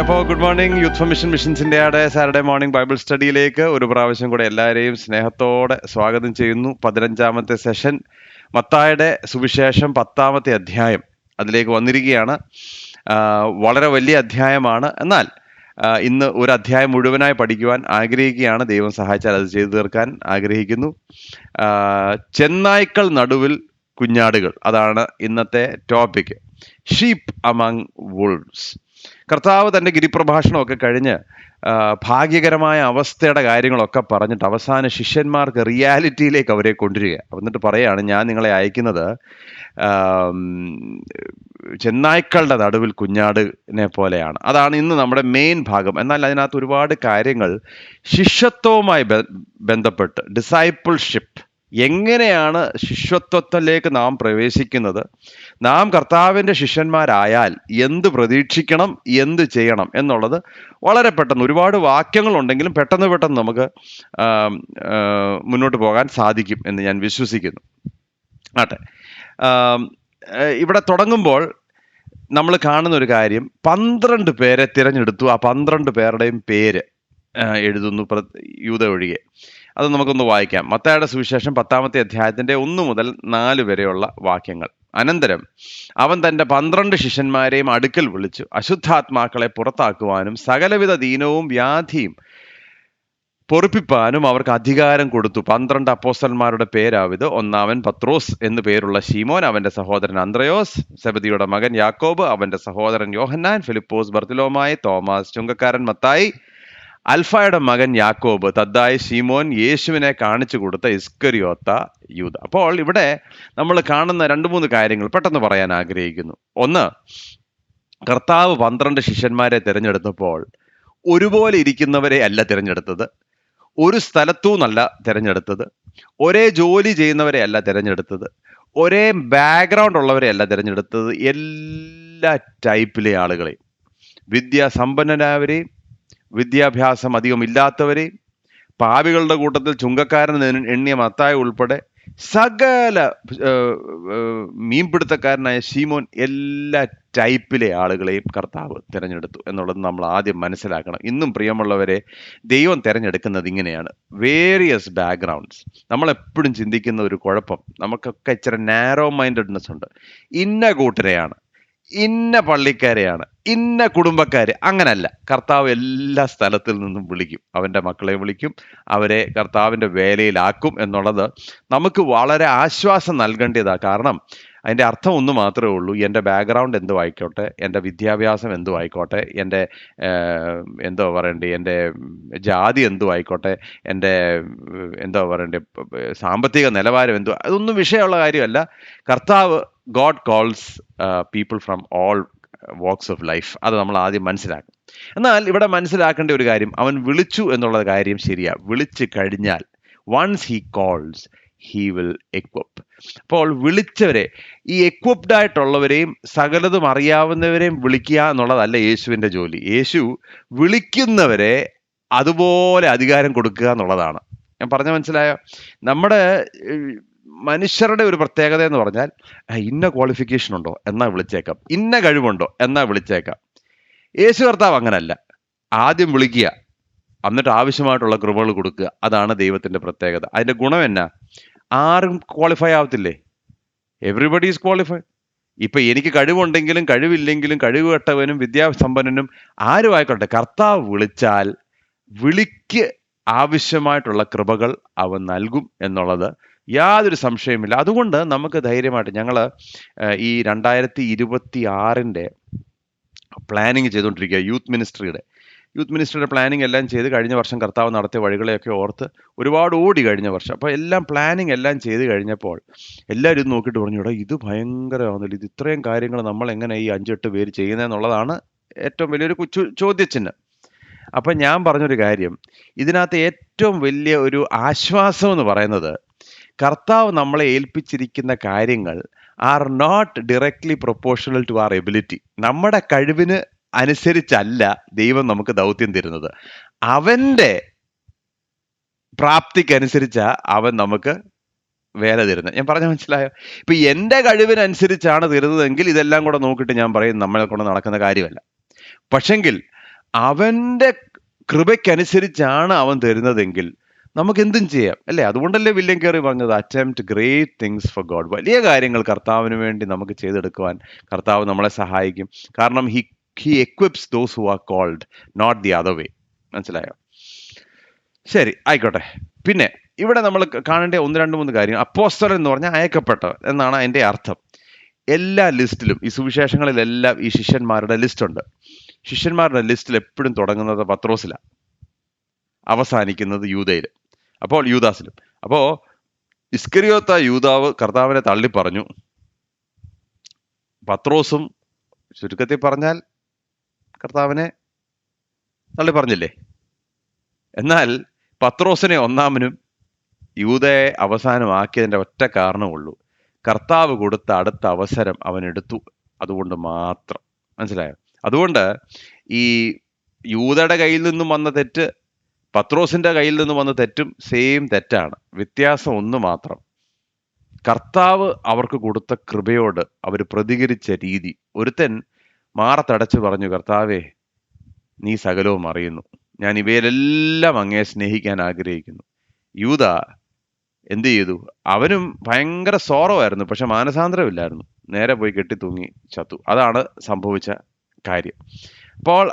അപ്പോൾ good morning youth for മിഷൻസിന്റെ Saturday morning bible സ്റ്റഡിയിലേക്ക് ഒരു പ്രാവശ്യം കൂടെ എല്ലാവരെയും സ്നേഹത്തോടെ സ്വാഗതം ചെയ്യുന്നു. 15ാമത്തെ സെഷൻ മത്തായിയുടെ സുവിശേഷം 10ാമത്തെ അധ്യായം അതിലേക്ക് വന്നിരിക്കുകയാണ്. വളരെ വലിയ അധ്യായമാണ്. എന്നാൽ ഇന്ന് ഒരു അധ്യായം മുഴുവനായി പഠിക്കുവാൻ ആഗ്രഹിക്കുകയാണ്. ദൈവം സഹായിച്ചാൽ അത് ചെയ്തു തീർക്കാൻ ആഗ്രഹിക്കുന്നു. ചെന്നായ്ക്കൾ നടുവിൽ കുഞ്ഞാടുകൾ, അതാണ് ഇന്നത്തെ ടോപ്പിക്. Sheep among വുൾവ്സ്. കർത്താവ് തൻ്റെ ഗിരിപ്രഭാഷണമൊക്കെ കഴിഞ്ഞ് ഭാഗ്യകരമായ അവസ്ഥയുടെ കാര്യങ്ങളൊക്കെ പറഞ്ഞിട്ട് അവസാന ശിഷ്യന്മാർക്ക് റിയാലിറ്റിയിലേക്ക് അവരെ കൊണ്ടുവരിക. എന്നിട്ട് പറയാണ്, ഞാൻ നിങ്ങളെ അയക്കുന്നത് ചെന്നായ്ക്കളുടെ നടുവിൽ കുഞ്ഞാടിനെ പോലെയാണ്. അതാണ് ഇന്ന് നമ്മുടെ മെയിൻ ഭാഗം. എന്നാൽ അതിനകത്ത് ഒരുപാട് കാര്യങ്ങൾ ശിഷ്യത്വവുമായി ബന്ധപ്പെട്ട്, ഡിസൈപ്പിൾഷിപ്പ്, എങ്ങനെയാണ് ശിഷ്യത്വത്തിലേക്ക് നാം പ്രവേശിക്കുന്നത്, നാം കർത്താവിൻ്റെ ശിഷ്യന്മാരായാൽ എന്ത് പ്രതീക്ഷിക്കണം, എന്ത് ചെയ്യണം എന്നുള്ളത് വളരെ പെട്ടെന്ന്, ഒരുപാട് വാക്യങ്ങളുണ്ടെങ്കിലും പെട്ടെന്ന് നമുക്ക് മുന്നോട്ട് പോകാൻ സാധിക്കും എന്ന് ഞാൻ വിശ്വസിക്കുന്നു. ആട്ടെ, ഇവിടെ തുടങ്ങുമ്പോൾ നമ്മൾ കാണുന്ന ഒരു കാര്യം, 12 പേരെ തിരഞ്ഞെടുത്തു. ആ 12 പേരുടെയും പേര് എഴുതുന്നു, യൂദ ഒഴികെ. അത് നമുക്കൊന്ന് വായിക്കാം. മത്തായിയുടെ സുവിശേഷം 10ാമത്തെ അധ്യായത്തിന്റെ 1 മുതൽ 4 വരെയുള്ള വാക്യങ്ങൾ. അനന്തരം അവൻ തൻ്റെ 12 ശിഷ്യന്മാരെയും അടുക്കൽ വിളിച്ചു അശുദ്ധാത്മാക്കളെ പുറത്താക്കുവാനും സകലവിധ ദീനവും വ്യാധിയും പൊറുപ്പിപ്പാനും അവർക്ക് അധികാരം കൊടുത്തു. 12 അപ്പോസ്തലന്മാരുടെ പേരാവിത്. ഒന്നാമൻ പത്രോസ് എന്നു പേരുള്ള ശീമോൻ, അവന്റെ സഹോദരൻ അന്ത്രയോസ്, സെബദിയുടെ മകൻ യാക്കോബ്, അവന്റെ സഹോദരൻ യോഹന്നാൻ, ഫിലിപ്പോസ്, ബർത്തലോമായി, തോമസ് ചുങ്കക്കാരൻ മത്തായി, അൽഫായുടെ മകൻ യാക്കോബ്, തദ്ദായി, ശീമോൻ, യേശുവിനെ കാണിച്ചു കൊടുത്ത ഇസ്കരിയോത്ത യൂദ. അപ്പോൾ ഇവിടെ നമ്മൾ കാണുന്ന 2-3 കാര്യങ്ങൾ പെട്ടെന്ന് പറയാൻ ആഗ്രഹിക്കുന്നു. ഒന്ന്, കർത്താവ് 12 ശിഷ്യന്മാരെ തിരഞ്ഞെടുത്തപ്പോൾ ഒരുപോലെ ഇരിക്കുന്നവരെ അല്ല തിരഞ്ഞെടുത്തത്, ഒരു സ്ഥലത്തു നിന്നല്ല തിരഞ്ഞെടുത്തത്, ഒരേ ജോലി ചെയ്യുന്നവരെ അല്ല തിരഞ്ഞെടുത്തത്, ഒരേ ബാക്ക്ഗ്രൗണ്ട് ഉള്ളവരെ അല്ല തിരഞ്ഞെടുത്തത്. എല്ലാ ടൈപ്പിലെ ആളുകളെയും, വിദ്യാസമ്പന്നരായവരെയും വിദ്യാഭ്യാസം അധികം ഇല്ലാത്തവരെയും, പാപികളുടെ കൂട്ടത്തിൽ ചുങ്കക്കാരൻ എണ്ണിയ മത്തായി ഉൾപ്പെടെ സകല മീൻപിടുത്തക്കാരനായ ശീമോൻ, എല്ലാ ടൈപ്പിലെ ആളുകളെയും കർത്താവ് തിരഞ്ഞെടുത്തു എന്നുള്ളത് നമ്മൾ ആദ്യം മനസ്സിലാക്കണം. ഇന്നും പ്രിയമുള്ളവരെ, ദൈവം തിരഞ്ഞെടുക്കുന്നത് ഇങ്ങനെയാണ്, വേരിയസ് ബാക്ക്ഗ്രൗണ്ട്സ്. നമ്മളെപ്പോഴും ചിന്തിക്കുന്ന ഒരു കുഴപ്പം, നമുക്കൊക്കെ ഇച്ചിരി നാരോ മൈൻഡഡ്നെസ് ഉണ്ട്. ഇന്ന കൂട്ടരെയാണ്, ഇന്ന പള്ളിക്കാരെയാണ്, ഇന്ന കുടുംബക്കാര്, അങ്ങനല്ല. കർത്താവ് എല്ലാ സ്ഥലത്തിൽ നിന്നും വിളിക്കും, അവൻ്റെ മക്കളെ വിളിക്കും, അവരെ കർത്താവിൻ്റെ വേലയിലാക്കും എന്നുള്ളത് നമുക്ക് വളരെ ആശ്വാസം നൽകേണ്ടതാണ്. കാരണം അതിൻ്റെ അർത്ഥം ഒന്ന് മാത്രമേ ഉള്ളൂ, എൻ്റെ ബാക്ക്ഗ്രൗണ്ട് എന്തു ആയിക്കോട്ടെ, എൻ്റെ വിദ്യാഭ്യാസം എന്തു ആയിക്കോട്ടെ, എൻ്റെ എന്തോ പറയണ്ടേ, എൻ്റെ ജാതി എന്തു ആയിക്കോട്ടെ, എൻ്റെ എന്തോ പറയണ്ടേ, സാമ്പത്തിക നിലവാരം എന്തു, അതൊന്നും വിഷയമുള്ള കാര്യമല്ല. കർത്താവ്, God calls people from all wax of life. അത് നമ്മൾ ആദ്യം മനസ്സിലാക്കും. എന്നാൽ ഇവിടെ മനസ്സിലാക്കേണ്ട ഒരു കാര്യം, അവൻ വിളിച്ചു എന്നുള്ള കാര്യം ശരിയാ. വിളിച്ചു കഴിഞ്ഞാൽ, once he calls he will equip. അപ്പോൾ വിളിച്ചവരെ, ഈ എക്വിപ്ഡ് ആയിട്ടുള്ളവരെയും സകലതും അറിയാവുന്നവരെയും വിളിക്കുക എന്നുള്ളതല്ല യേശുവിൻ്റെ ജോലി. യേശു വിളിക്കുന്നവരെ അതുപോലെ അധികാരം കൊടുക്കുക എന്നുള്ളതാണ്. ഞാൻ പറഞ്ഞ മനസ്സിലായോ? നമ്മുടെ മനുഷ്യരുടെ ഒരു പ്രത്യേകത എന്ന് പറഞ്ഞാൽ, ഇന്ന ക്വാളിഫിക്കേഷൻ ഉണ്ടോ എന്നാ വിളിച്ചേക്കാം, ഇന്ന കഴിവുണ്ടോ എന്നാ വിളിച്ചേക്കാം. യേശു കർത്താവ് അങ്ങനല്ല. ആദ്യം വിളിക്കുക, എന്നിട്ട് ആവശ്യമായിട്ടുള്ള കൃപകൾ കൊടുക്കുക. അതാണ് ദൈവത്തിന്റെ പ്രത്യേകത. അതിന്റെ ഗുണം എന്നാ? ആരും ക്വാളിഫൈ ആവത്തില്ലേ? Everybody is qualified. ഇപ്പൊ എനിക്ക് കഴിവുണ്ടെങ്കിലും കഴിവില്ലെങ്കിലും, കഴിവ് കെട്ടവനും വിദ്യാസമ്പന്നനും ആരും ആയിക്കോട്ടെ, കർത്താവ് വിളിച്ചാൽ വിളിക്ക് ആവശ്യമായിട്ടുള്ള കൃപകൾ അവൻ നൽകും എന്നുള്ളത് യാതൊരു സംശയമില്ല. അതുകൊണ്ട് നമുക്ക് ധൈര്യമായിട്ട്, ഞങ്ങൾ ഈ 2026 പ്ലാനിങ് ചെയ്തുകൊണ്ടിരിക്കുക. യൂത്ത് മിനിസ്ട്രിയുടെ പ്ലാനിങ് എല്ലാം ചെയ്ത്, കഴിഞ്ഞ വർഷം കർത്താവ് നടത്തിയ വഴികളെയൊക്കെ ഓർത്ത് ഒരുപാട് ഓടി കഴിഞ്ഞ വർഷം. അപ്പോൾ എല്ലാം പ്ലാനിങ് എല്ലാം ചെയ്ത് കഴിഞ്ഞപ്പോൾ എല്ലാവരും ഇത് നോക്കിയിട്ട് പറഞ്ഞു, ഇവിടെ ഇത് ഭയങ്കരമാകുന്നില്ല, ഇത് ഇത്രയും കാര്യങ്ങൾ നമ്മൾ എങ്ങനെ ഈ 5-8 പേര് ചെയ്യുന്നതെന്നുള്ളതാണ് ഏറ്റവും വലിയൊരു ചോദ്യചിഹ്നം. അപ്പം ഞാൻ പറഞ്ഞൊരു കാര്യം, ഇതിനകത്ത് ഏറ്റവും വലിയ ഒരു ആശ്വാസം എന്ന് പറയുന്നത്, കർത്താവ് നമ്മളെ ഏൽപ്പിച്ചിരിക്കുന്ന കാര്യങ്ങൾ are not directly proportional to our ability. നമ്മുടെ കഴിവിന് അനുസരിച്ചല്ല ദൈവം നമുക്ക് ദൗത്യം തരുന്നത്, അവൻ്റെ പ്രാപ്തിക്കനുസരിച്ചാ അവൻ നമുക്ക് വേല തരുന്നത്. ഞാൻ പറഞ്ഞ മനസ്സിലായോ? ഇപ്പൊ എൻ്റെ കഴിവിനനുസരിച്ചാണ് തരുന്നതെങ്കിൽ ഇതെല്ലാം കൂടെ നോക്കിയിട്ട് ഞാൻ പറയും നമ്മളെ കൊണ്ട് നടക്കുന്ന കാര്യമല്ല. പക്ഷെങ്കിൽ അവന്റെ കൃപയ്ക്കനുസരിച്ചാണ് അവൻ തരുന്നതെങ്കിൽ നമുക്ക് എന്തും ചെയ്യാം അല്ലേ? അതുകൊണ്ടല്ലേ വില്യം കേറി പറഞ്ഞത് attempt great things for God. വലിയ കാര്യങ്ങൾ കർത്താവിന് വേണ്ടി നമുക്ക് ചെയ്തെടുക്കുവാൻ കർത്താവ് നമ്മളെ സഹായിക്കും. കാരണം he equips those who are called, not the other way. മനസ്സിലായോ? ശരി, ആയിക്കോട്ടെ. പിന്നെ ഇവിടെ നമ്മൾ കാണേണ്ട ഒന്ന് രണ്ട് മൂന്ന് കാര്യം. അപ്പോസ്തലൻ എന്ന് പറഞ്ഞാൽ അയക്കപ്പെട്ടവൻ എന്നാണ് അതിന്റെ അർത്ഥം. എല്ലാ ലിസ്റ്റിലും ഈ സുവിശേഷങ്ങളിലെല്ലാം ഈ ശിഷ്യന്മാരുടെ ലിസ്റ്റ് ഉണ്ട്. ശിഷ്യന്മാരുടെ ലിസ്റ്റിൽ എപ്പോഴും തുടങ്ങുന്നത് പത്രോസിലാണ്, അവസാനിക്കുന്നത് യൂദയിലും, അപ്പോൾ യൂദാസിലും. അപ്പോ ഇസ്കരിയോത്ത യൂദാവ് കർത്താവിനെ തള്ളി പറഞ്ഞു. പത്രോസും ചുരുക്കത്തിൽ പറഞ്ഞാൽ കർത്താവിനെ തള്ളി പറഞ്ഞില്ലേ? എന്നാൽ പത്രോസിനെ ഒന്നാമനും യൂദയെ അവസാനമാക്കിയതിന്റെ ഒറ്റ കാരണമുള്ളൂ, കർത്താവ് കൊടുത്ത അടുത്ത അവസരം അവൻ എടുത്തു. അതുകൊണ്ട് മാത്രം. മനസ്സിലായോ? അതുകൊണ്ട് ഈ യൂദയുടെ കയ്യിൽ നിന്നും വന്ന തെറ്റ് പത്രോസിന്റെ കയ്യിൽ നിന്നും വന്ന തെറ്റും സെയിം തെറ്റാണ്. വ്യത്യാസം ഒന്ന് മാത്രം, കർത്താവ് അവർക്ക് കൊടുത്ത കൃപയോട് അവർ പ്രതികരിച്ച രീതി. ഒരുത്തൻ മാറത്തടച്ച് പറഞ്ഞു, കർത്താവേ നീ സകലവും അറിയുന്നു, ഞാൻ ഇവയിലെല്ലാം അങ്ങയെ സ്നേഹിക്കാൻ ആഗ്രഹിക്കുന്നു. യൂദ എന്ത് ചെയ്തു? അവനും ഭയങ്കര സോറമായിരുന്നു, പക്ഷെ മാനസാന്തരമില്ലായിരുന്നു. നേരെ പോയി കെട്ടി തൂങ്ങി ചത്തു. അതാണ് സംഭവിച്ച കാര്യം. അപ്പോൾ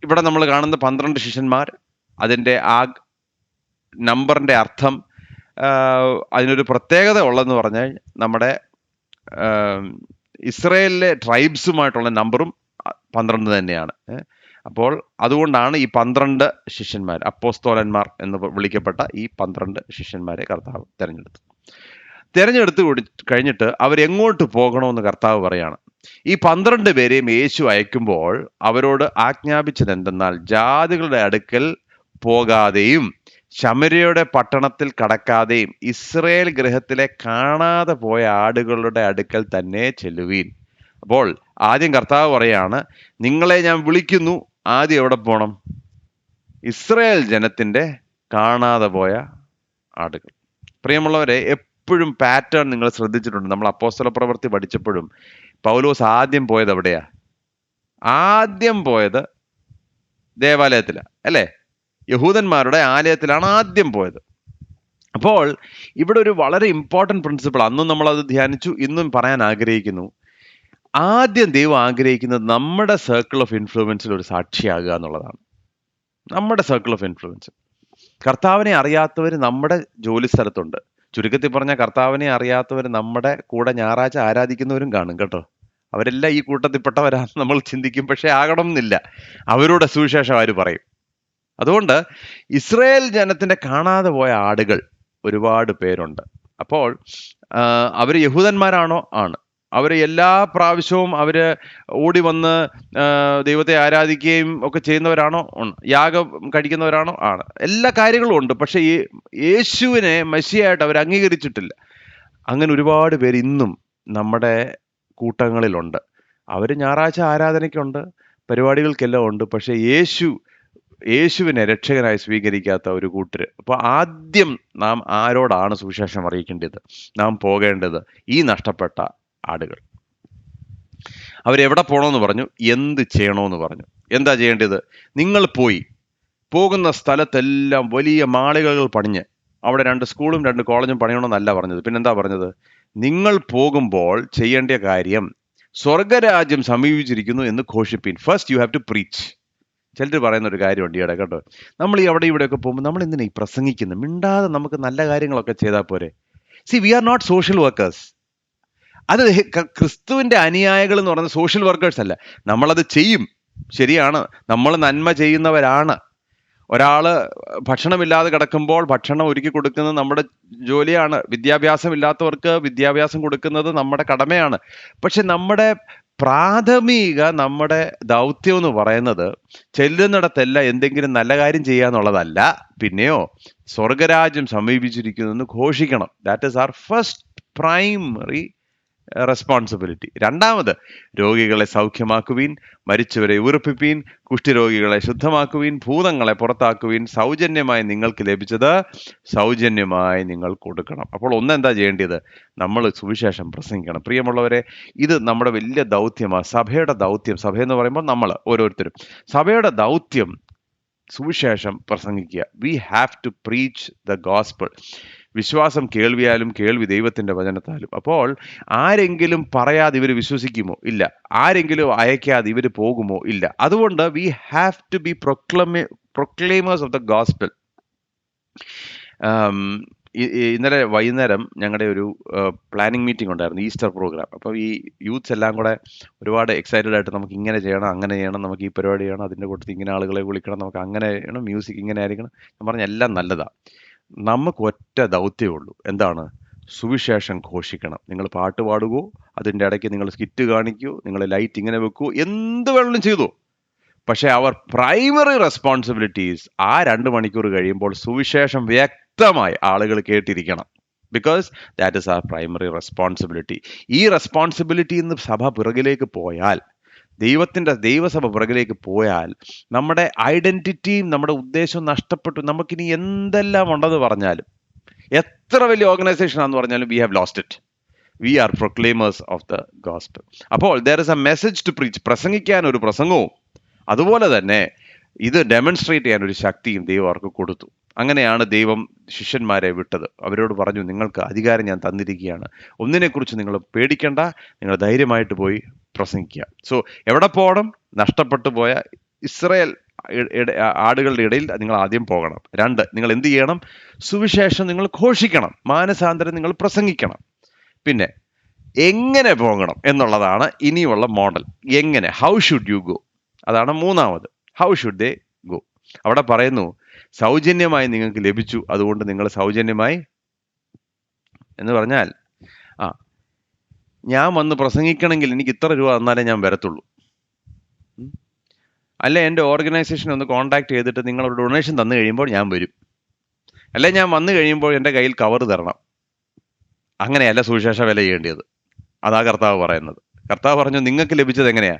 ഇവിടെ നമ്മൾ കാണുന്ന 12 ശിഷ്യന്മാർ, അതിൻ്റെ ആ നമ്പറിൻ്റെ അർത്ഥം അതിനൊരു പ്രത്യേകത ഉള്ളതെന്ന് പറഞ്ഞാൽ നമ്മുടെ ഇസ്രയേലിലെ ട്രൈബ്സുമായിട്ടുള്ള നമ്പറും 12 തന്നെയാണ്. അപ്പോൾ അതുകൊണ്ടാണ് ഈ 12 ശിഷ്യന്മാർ, അപ്പോസ്തോലന്മാർ എന്ന് വിളിക്കപ്പെട്ട ഈ 12 ശിഷ്യന്മാരെ കർത്താവ് തിരഞ്ഞെടുത്ത് കഴിഞ്ഞിട്ട് അവരെങ്ങോട്ട് പോകണമെന്ന് കർത്താവ് പറയാണ്. ഈ 12 പേരെയും യേശു അയക്കുമ്പോൾ അവരോട് ആജ്ഞാപിച്ചത് എന്തെന്നാൽ, ജാതികളുടെ അടുക്കൽ പോകാതെയും ശമര്യയുടെ പട്ടണത്തിൽ കടക്കാതെയും ഇസ്രയേൽ ഗൃഹത്തിലെ കാണാതെ പോയ ആടുകളുടെ അടുക്കൽ തന്നെ ചെല്ലുവീൻ. അപ്പോൾ ആദ്യം കർത്താവ് പറയാണ്, നിങ്ങളെ ഞാൻ വിളിക്കുന്നു, ആദ്യം എവിടെ പോകണം? ഇസ്രയേൽ ജനത്തിന്റെ കാണാതെ പോയ ആടുകൾ. പ്രിയമുള്ളവരെ, എപ്പോഴും പാറ്റേൺ നിങ്ങൾ ശ്രദ്ധിച്ചിട്ടുണ്ട്. നമ്മൾ അപ്പോസ്തല പ്രവൃത്തി പഠിച്ചപ്പോഴും പൗലോസ് ആദ്യം പോയത് എവിടെയാ? ആദ്യം പോയത് ദേവാലയത്തിലാണ്, അല്ലേ? യഹൂദന്മാരുടെ ആലയത്തിലാണ് ആദ്യം പോയത്. അപ്പോൾ ഇവിടെ ഒരു വളരെ ഇമ്പോർട്ടൻറ്റ് പ്രിൻസിപ്പിൾ, അന്നും നമ്മളത് ധ്യാനിച്ചു, ഇന്നും പറയാൻ ആഗ്രഹിക്കുന്നു. ആദ്യം ദൈവം ആഗ്രഹിക്കുന്നത് നമ്മുടെ സർക്കിൾ ഓഫ് ഇൻഫ്ലുവൻസിൽ ഒരു സാക്ഷിയാകുക എന്നുള്ളതാണ്. നമ്മുടെ സർക്കിൾ ഓഫ് ഇൻഫ്ലുവൻസ്. കർത്താവിനെ അറിയാത്തവർ നമ്മുടെ ജോലി സ്ഥലത്തുണ്ട്. ചുരുക്കത്തിൽ പറഞ്ഞാൽ കർത്താവിനെ അറിയാത്തവർ നമ്മുടെ കൂടെ ഞായറാഴ്ച ആരാധിക്കുന്നവരും കാണും കേട്ടോ. അവരെല്ലാം ഈ കൂട്ടത്തിൽപ്പെട്ടവരാണെന്ന് നമ്മൾ ചിന്തിക്കും, പക്ഷെ ആകണം എന്നില്ല. അവരുടെ സുവിശേഷം ആര് പറയും? അതുകൊണ്ട് ഇസ്രയേൽ ജനത്തിന്റെ കാണാതെ പോയ ആടുകൾ ഒരുപാട് പേരുണ്ട്. അപ്പോൾ അവർ യഹൂദന്മാരാണോ? ആണ്. അവർ എല്ലാ പ്രാവശ്യവും അവര് ഓടി വന്ന് ദൈവത്തെ ആരാധിക്കുകയും ഒക്കെ ചെയ്യുന്നവരാണോ? യാഗം കഴിക്കുന്നവരാണോ? ആണ്. എല്ലാ കാര്യങ്ങളും ഉണ്ട്. പക്ഷെ ഈ യേശുവിനെ മെസ്സിയായിട്ട് അവർ അംഗീകരിച്ചിട്ടില്ല. അങ്ങനെ ഒരുപാട് പേര് ഇന്നും നമ്മുടെ കൂട്ടങ്ങളിലുണ്ട്. അവർ ഞായറാഴ്ച ആരാധനയ്ക്കുണ്ട്, പരിപാടികൾക്കെല്ലാം ഉണ്ട്. പക്ഷെ യേശുവിനെ രക്ഷകനായി സ്വീകരിക്കാത്ത ഒരു കൂട്ടര്. അപ്പോൾ ആദ്യം നാം ആരോടാണ് സുവിശേഷം അറിയിക്കേണ്ടത്? നാം പോകേണ്ടത് ഈ നഷ്ടപ്പെട്ട ആടുകൾ. അവരെവിടെ പോകണമെന്ന് പറഞ്ഞു, എന്ത് ചെയ്യണമെന്ന് പറഞ്ഞു. എന്താ ചെയ്യേണ്ടത്? നിങ്ങൾ പോകുന്ന സ്ഥലത്തെല്ലാം വലിയ മാളികകൾ പണിഞ്ഞ് അവിടെ 2 സ്കൂളും 2 കോളേജും പണിയണമെന്നല്ല പറഞ്ഞത്. പിന്നെന്താ പറഞ്ഞത്? നിങ്ങൾ പോകുമ്പോൾ ചെയ്യേണ്ട കാര്യം, സ്വർഗരാജ്യം സമീപിച്ചിരിക്കുന്നു എന്ന് ഘോഷിപ്പിൻ. First you have to preach. ചിലർ പറയുന്ന ഒരു കാര്യമുണ്ട് ഈയിടെ കേട്ടോ, നമ്മൾ ഈ അവിടെ ഇവിടെയൊക്കെ പോകുമ്പോൾ നമ്മൾ എന്തിനാ ഈ പ്രസംഗിക്കുന്നത്? മിണ്ടാതെ നമുക്ക് നല്ല കാര്യങ്ങളൊക്കെ ചെയ്താൽ പോരെ? We are not social workers. അത് ക്രിസ്തുവിന്റെ അനുയായികൾ എന്ന് പറയുന്നത് സോഷ്യൽ വർക്കേഴ്സ് അല്ല. നമ്മളത് ചെയ്യും, ശരിയാണ്, നമ്മൾ നന്മ ചെയ്യുന്നവരാണ്. ഒരാള് ഭക്ഷണമില്ലാതെ കിടക്കുമ്പോൾ ഭക്ഷണം ഒരുക്കി കൊടുക്കുന്നത് നമ്മുടെ ജോലിയാണ്. വിദ്യാഭ്യാസം ഇല്ലാത്തവർക്ക് വിദ്യാഭ്യാസം കൊടുക്കുന്നത് നമ്മുടെ കടമയാണ്. പക്ഷെ നമ്മുടെ നമ്മുടെ ദൗത്യം എന്ന് പറയുന്നത് ചെല്ലുന്നിടത്തെല്ലാം എന്തെങ്കിലും നല്ല കാര്യം ചെയ്യാന്നുള്ളതല്ല. പിന്നെയോ സ്വർഗരാജ്യം സമീപിച്ചിരിക്കുന്നു എന്ന് ഘോഷിക്കണം. That is our first primary responsibility. രണ്ടാമത്, രോഗികളെ സൗഖ്യമാക്കുവീൻ, മരിച്ചവരെ ഉയർപ്പിപ്പീൻ, കുഷ്ഠരോഗികളെ ശുദ്ധമാക്കുവീൻ, ഭൂതങ്ങളെ പുറത്താക്കുവീൻ, സൗജന്യമായി നിങ്ങൾക്ക് ലഭിച്ചത് സൗജന്യമായി നിങ്ങൾ കൊടുക്കണം. അപ്പോൾ ഒന്നെന്താ ചെയ്യേണ്ടത്? നമ്മൾ സുവിശേഷം പ്രസംഗിക്കണം. പ്രിയമുള്ളവരെ, ഇത് നമ്മുടെ വലിയ ദൗത്യമാണ്. സഭയുടെ ദൗത്യം, സഭയെന്ന് പറയുമ്പോൾ നമ്മൾ ഓരോരുത്തരും, സഭയുടെ ദൗത്യം സുവിശേഷം പ്രസംഗിക്കുക. We have to preach the gospel. വിശ്വാസം കേൾവിയാലും കേൾവി ദൈവത്തിന്റെ വചനത്താലും. അപ്പോൾ ആരെങ്കിലും പറയാതെ ഇവർ വിശ്വസിക്കുമോ? ഇല്ല. ആരെങ്കിലും അയക്കാതെ ഇവർ പോകുമോ? ഇല്ല. അതുകൊണ്ട് we have to be proclaimers of the gospel. ഇന്നലെ വൈകുന്നേരം ഞങ്ങളുടെ ഒരു പ്ലാനിങ് മീറ്റിംഗ് ഉണ്ടായിരുന്നു, ഈസ്റ്റർ പ്രോഗ്രാം. അപ്പോൾ ഈ യൂത്ത്സ് എല്ലാം കൂടെ ഒരുപാട് എക്സൈറ്റഡ് ആയിട്ട് നമുക്ക് ഇങ്ങനെ ചെയ്യണം, അങ്ങനെ ചെയ്യണം, നമുക്ക് ഈ പരിപാടി ചെയ്യണം, അതിൻ്റെ കൂട്ടത്തിൽ ഇങ്ങനെ ആളുകളെ വിളിക്കണം, നമുക്ക് അങ്ങനെ ചെയ്യണം, മ്യൂസിക് ഇങ്ങനെ ആയിരിക്കണം. ഞാൻ പറഞ്ഞ എല്ലാം നല്ലതാണ്. നമുക്ക് ഒറ്റ ദൗത്യമേ ഉള്ളൂ. എന്താണ്? സുവിശേഷം ഘോഷിക്കണം. നിങ്ങൾ പാട്ട് പാടുകയോ, അതിൻ്റെ ഇടയ്ക്ക് നിങ്ങൾ സ്കിറ്റ് കാണിക്കൂ, നിങ്ങൾ ലൈറ്റ് ഇങ്ങനെ വെക്കൂ, എന്ത് വേണമെങ്കിലും ചെയ്തു. പക്ഷേ അവർ പ്രൈമറി റെസ്പോൺസിബിലിറ്റീസ് ആ 2 മണിക്കൂർ കഴിയുമ്പോൾ സുവിശേഷം വ്യക്തമായി ആളുകൾ കേട്ടിരിക്കണം. Because that is our primary responsibility. ഈ റെസ്പോൺസിബിലിറ്റി നിന്ന് സഭ പിറകിലേക്ക് പോയാൽ, ദൈവസഭ പിറകിലേക്ക് പോയാൽ നമ്മുടെ ഐഡന്റിറ്റിയും നമ്മുടെ ഉദ്ദേശവും നഷ്ടപ്പെട്ടു. നമുക്കിനി എന്തെല്ലാം ഉണ്ടെന്ന് പറഞ്ഞാലും, എത്ര വലിയ ഓർഗനൈസേഷൻ ആണെന്ന് പറഞ്ഞാലും, we have lost it. We are proclaimers of the gospel. അപ്പോൾ there is a message to preach. പ്രസംഗിക്കാൻ ഒരു പ്രസംഗവും, അതുപോലെ തന്നെ ഇത് ഡെമോൺസ്ട്രേറ്റ് ചെയ്യാൻ ഒരു ശക്തിയും ദൈവം അവർക്ക് കൊടുത്തു. അങ്ങനെയാണ് ദൈവം ശിഷ്യന്മാരെ വിട്ടത്. അവരോട് പറഞ്ഞു, നിങ്ങൾക്ക് അധികാരം ഞാൻ തന്നിരിക്കുകയാണ്, ഒന്നിനെക്കുറിച്ച് നിങ്ങൾ പേടിക്കണ്ട, നിങ്ങൾ ധൈര്യമായിട്ട് പോയി പ്രസംഗിക്കുക. സോ എവിടെ പോകണം? നഷ്ടപ്പെട്ടു പോയ ഇസ്രായേൽ ആടുകളുടെ ഇടയിൽ നിങ്ങൾ ആദ്യം പോകണം. 2, നിങ്ങൾ എന്ത് ചെയ്യണം? സുവിശേഷം നിങ്ങൾ ഘോഷിക്കണം, മാനസാന്തരം നിങ്ങൾ പ്രസംഗിക്കണം. പിന്നെ എങ്ങനെ പോകണം എന്നുള്ളതാണ് ഇനിയുള്ള മോഡൽ. എങ്ങനെ? How should you go? അതാണ് മൂന്നാമത്. How should they go? അവിടെ പറയുന്നു, സൗജന്യമായി നിങ്ങൾക്ക് ലഭിച്ചു, അതുകൊണ്ട് നിങ്ങൾ സൗജന്യമായി എന്ന് പറഞ്ഞാൽ, ഞാൻ വന്ന് പ്രസംഗിക്കണമെങ്കിൽ എനിക്ക് ഇത്ര രൂപ തന്നാലേ ഞാൻ വരത്തുള്ളൂ. അല്ലെ എൻ്റെ ഓർഗനൈസേഷൻ ഒന്ന് കോൺടാക്ട് ചെയ്തിട്ട് നിങ്ങളൊരു ഡൊണേഷൻ തന്നു കഴിയുമ്പോൾ ഞാൻ വരും. അല്ലെ ഞാൻ വന്നു കഴിയുമ്പോൾ എൻ്റെ കയ്യിൽ കവർ തരണം. അങ്ങനെയല്ല സുവിശേഷ വില ചെയ്യേണ്ടത്. അതാ കർത്താവ് പറയുന്നത്. കർത്താവ് പറഞ്ഞു, നിങ്ങൾക്ക് ലഭിച്ചത് എങ്ങനെയാ?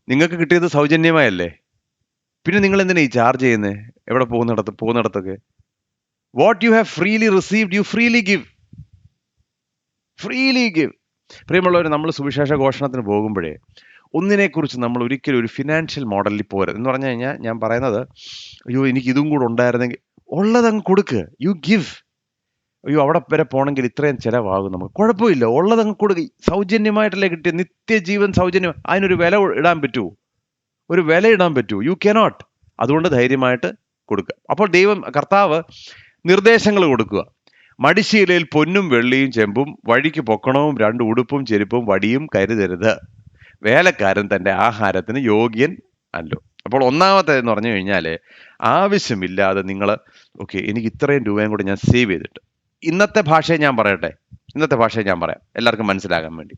നിങ്ങൾക്ക് കിട്ടിയത് സൗജന്യമായല്ലേ? പിന്നെ നിങ്ങൾ എന്തിനാ ഈ ചാർജ് ചെയ്യുന്നത്? എവിടെ പോകുന്നിടത്തൊക്കെ what you have freely received you freely give. പ്രിയമുള്ളവർ, നമ്മൾ സുവിശേഷ ഘോഷണത്തിന് പോകുമ്പോഴേ ഒന്നിനെക്കുറിച്ച് നമ്മൾ ഒരിക്കലും ഒരു ഫിനാൻഷ്യൽ മോഡലിൽ പോരുത്. എന്ന് പറഞ്ഞു കഴിഞ്ഞാൽ, ഞാൻ പറയുന്നത്, അയ്യോ എനിക്ക് ഇതും കൂടെ ഉണ്ടായിരുന്നെങ്കിൽ, ഉള്ളതങ്ങ് കൊടുക്കുക. You give. അയ്യോ അവിടെ വരെ പോകണമെങ്കിൽ ഇത്രയും ചിലവാകും, നമുക്ക് കുഴപ്പമില്ല, ഉള്ളതങ്ങ് കൊടുക്കുക. സൗജന്യമായിട്ടല്ലേ കിട്ടിയ നിത്യജീവൻ സൗജന്യം. അതിനൊരു വില ഇടാൻ പറ്റുമോ? ഒരു വില ഇടാൻ പറ്റുമോ? You cannot. അതുകൊണ്ട് ധൈര്യമായിട്ട് കൊടുക്കുക. അപ്പോൾ കർത്താവ് നിർദ്ദേശങ്ങൾ കൊടുക്കുക. മടിശീലയിൽ പൊന്നും വെള്ളിയും ചെമ്പും, വഴിക്ക് പൊക്കണവും 2 ഉടുപ്പും ചെരുപ്പും വടിയും കരുതരുത്, വേലക്കാരൻ തൻ്റെ ആഹാരത്തിന് യോഗ്യൻ അല്ലോ. അപ്പോൾ ഒന്നാമത്തേതെന്ന് പറഞ്ഞു കഴിഞ്ഞാൽ, ആവശ്യമില്ലാതെ നിങ്ങൾ എനിക്ക് ഇത്രയും രൂപയും കൂടി ഞാൻ സേവ് ചെയ്തിട്ട്, ഇന്നത്തെ ഭാഷയെ ഞാൻ പറയാം എല്ലാവർക്കും മനസ്സിലാകാൻ വേണ്ടി.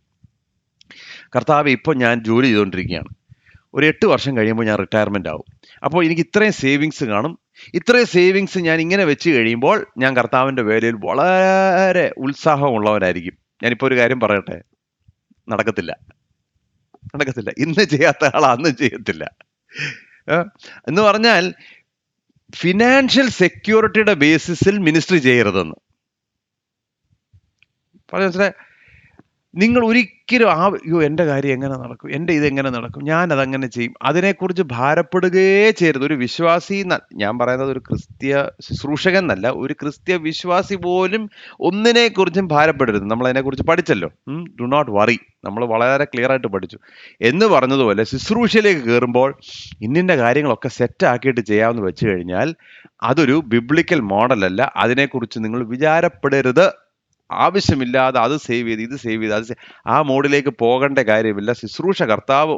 കർത്താവ്, ഇപ്പോൾ ഞാൻ ജോലി ചെയ്തുകൊണ്ടിരിക്കുകയാണ്, ഒരു 8 വർഷം കഴിയുമ്പോൾ ഞാൻ റിട്ടയർമെൻ്റ് ആവും. അപ്പോൾ എനിക്ക് ഇത്രയും സേവിങ്സ് കാണും. ഇത്രയും സേവിങ്സ് ഞാൻ ഇങ്ങനെ വെച്ച് കഴിയുമ്പോൾ ഞാൻ കർത്താവിൻ്റെ വേലയിൽ വളരെ ഉത്സാഹമുള്ളവരായിരിക്കും. ഞാനിപ്പോൾ ഒരു കാര്യം പറയട്ടെ, നടക്കത്തില്ല. ഇന്ന് ചെയ്യാത്ത ആൾ അന്ന് ചെയ്യത്തില്ല. എന്ന് പറഞ്ഞാൽ, ഫിനാൻഷ്യൽ സെക്യൂരിറ്റിയുടെ ബേസിസിൽ മിനിസ്ട്രി ചെയ്യരുതെന്ന് പറഞ്ഞ. നിങ്ങൾ ഒരിക്കലും അയ്യോ എൻ്റെ കാര്യം എങ്ങനെ നടക്കും, എൻ്റെ ഇതെങ്ങനെ നടക്കും, ഞാനതങ്ങനെ ചെയ്യും, അതിനെക്കുറിച്ച് ഭാരപ്പെടുകയേ ചെയ്യരുത്. ഒരു വിശ്വാസി, ഞാൻ പറയുന്നത് ഒരു ക്രിസ്ത്യ ശുശ്രൂഷകൻ എന്നല്ല, ഒരു ക്രിസ്ത്യ വിശ്വാസി പോലും ഒന്നിനെക്കുറിച്ചും ഭാരപ്പെടരുത്. നമ്മൾ അതിനെക്കുറിച്ച് പഠിച്ചല്ലോ. Do not worry. നമ്മൾ വളരെ ക്ലിയർ ആയിട്ട് പഠിച്ചു. എന്ന് പറഞ്ഞതുപോലെ ശുശ്രൂഷയിലേക്ക് കയറുമ്പോൾ ഇന്നിൻ്റെ കാര്യങ്ങളൊക്കെ സെറ്റാക്കിയിട്ട് ചെയ്യാമെന്ന് വെച്ച് കഴിഞ്ഞാൽ അതൊരു ബിബ്ലിക്കൽ മോഡലല്ല. അതിനെക്കുറിച്ച് നിങ്ങൾ വിചാരപ്പെടരുത്. ആവശ്യമില്ലാതെ അത് സേവ് ചെയ്ത് ഇത് സേവ് ചെയ്ത് ആ മോഡിലേക്ക് പോകേണ്ട കാര്യമില്ല. ശുശ്രൂഷ കർത്താവ്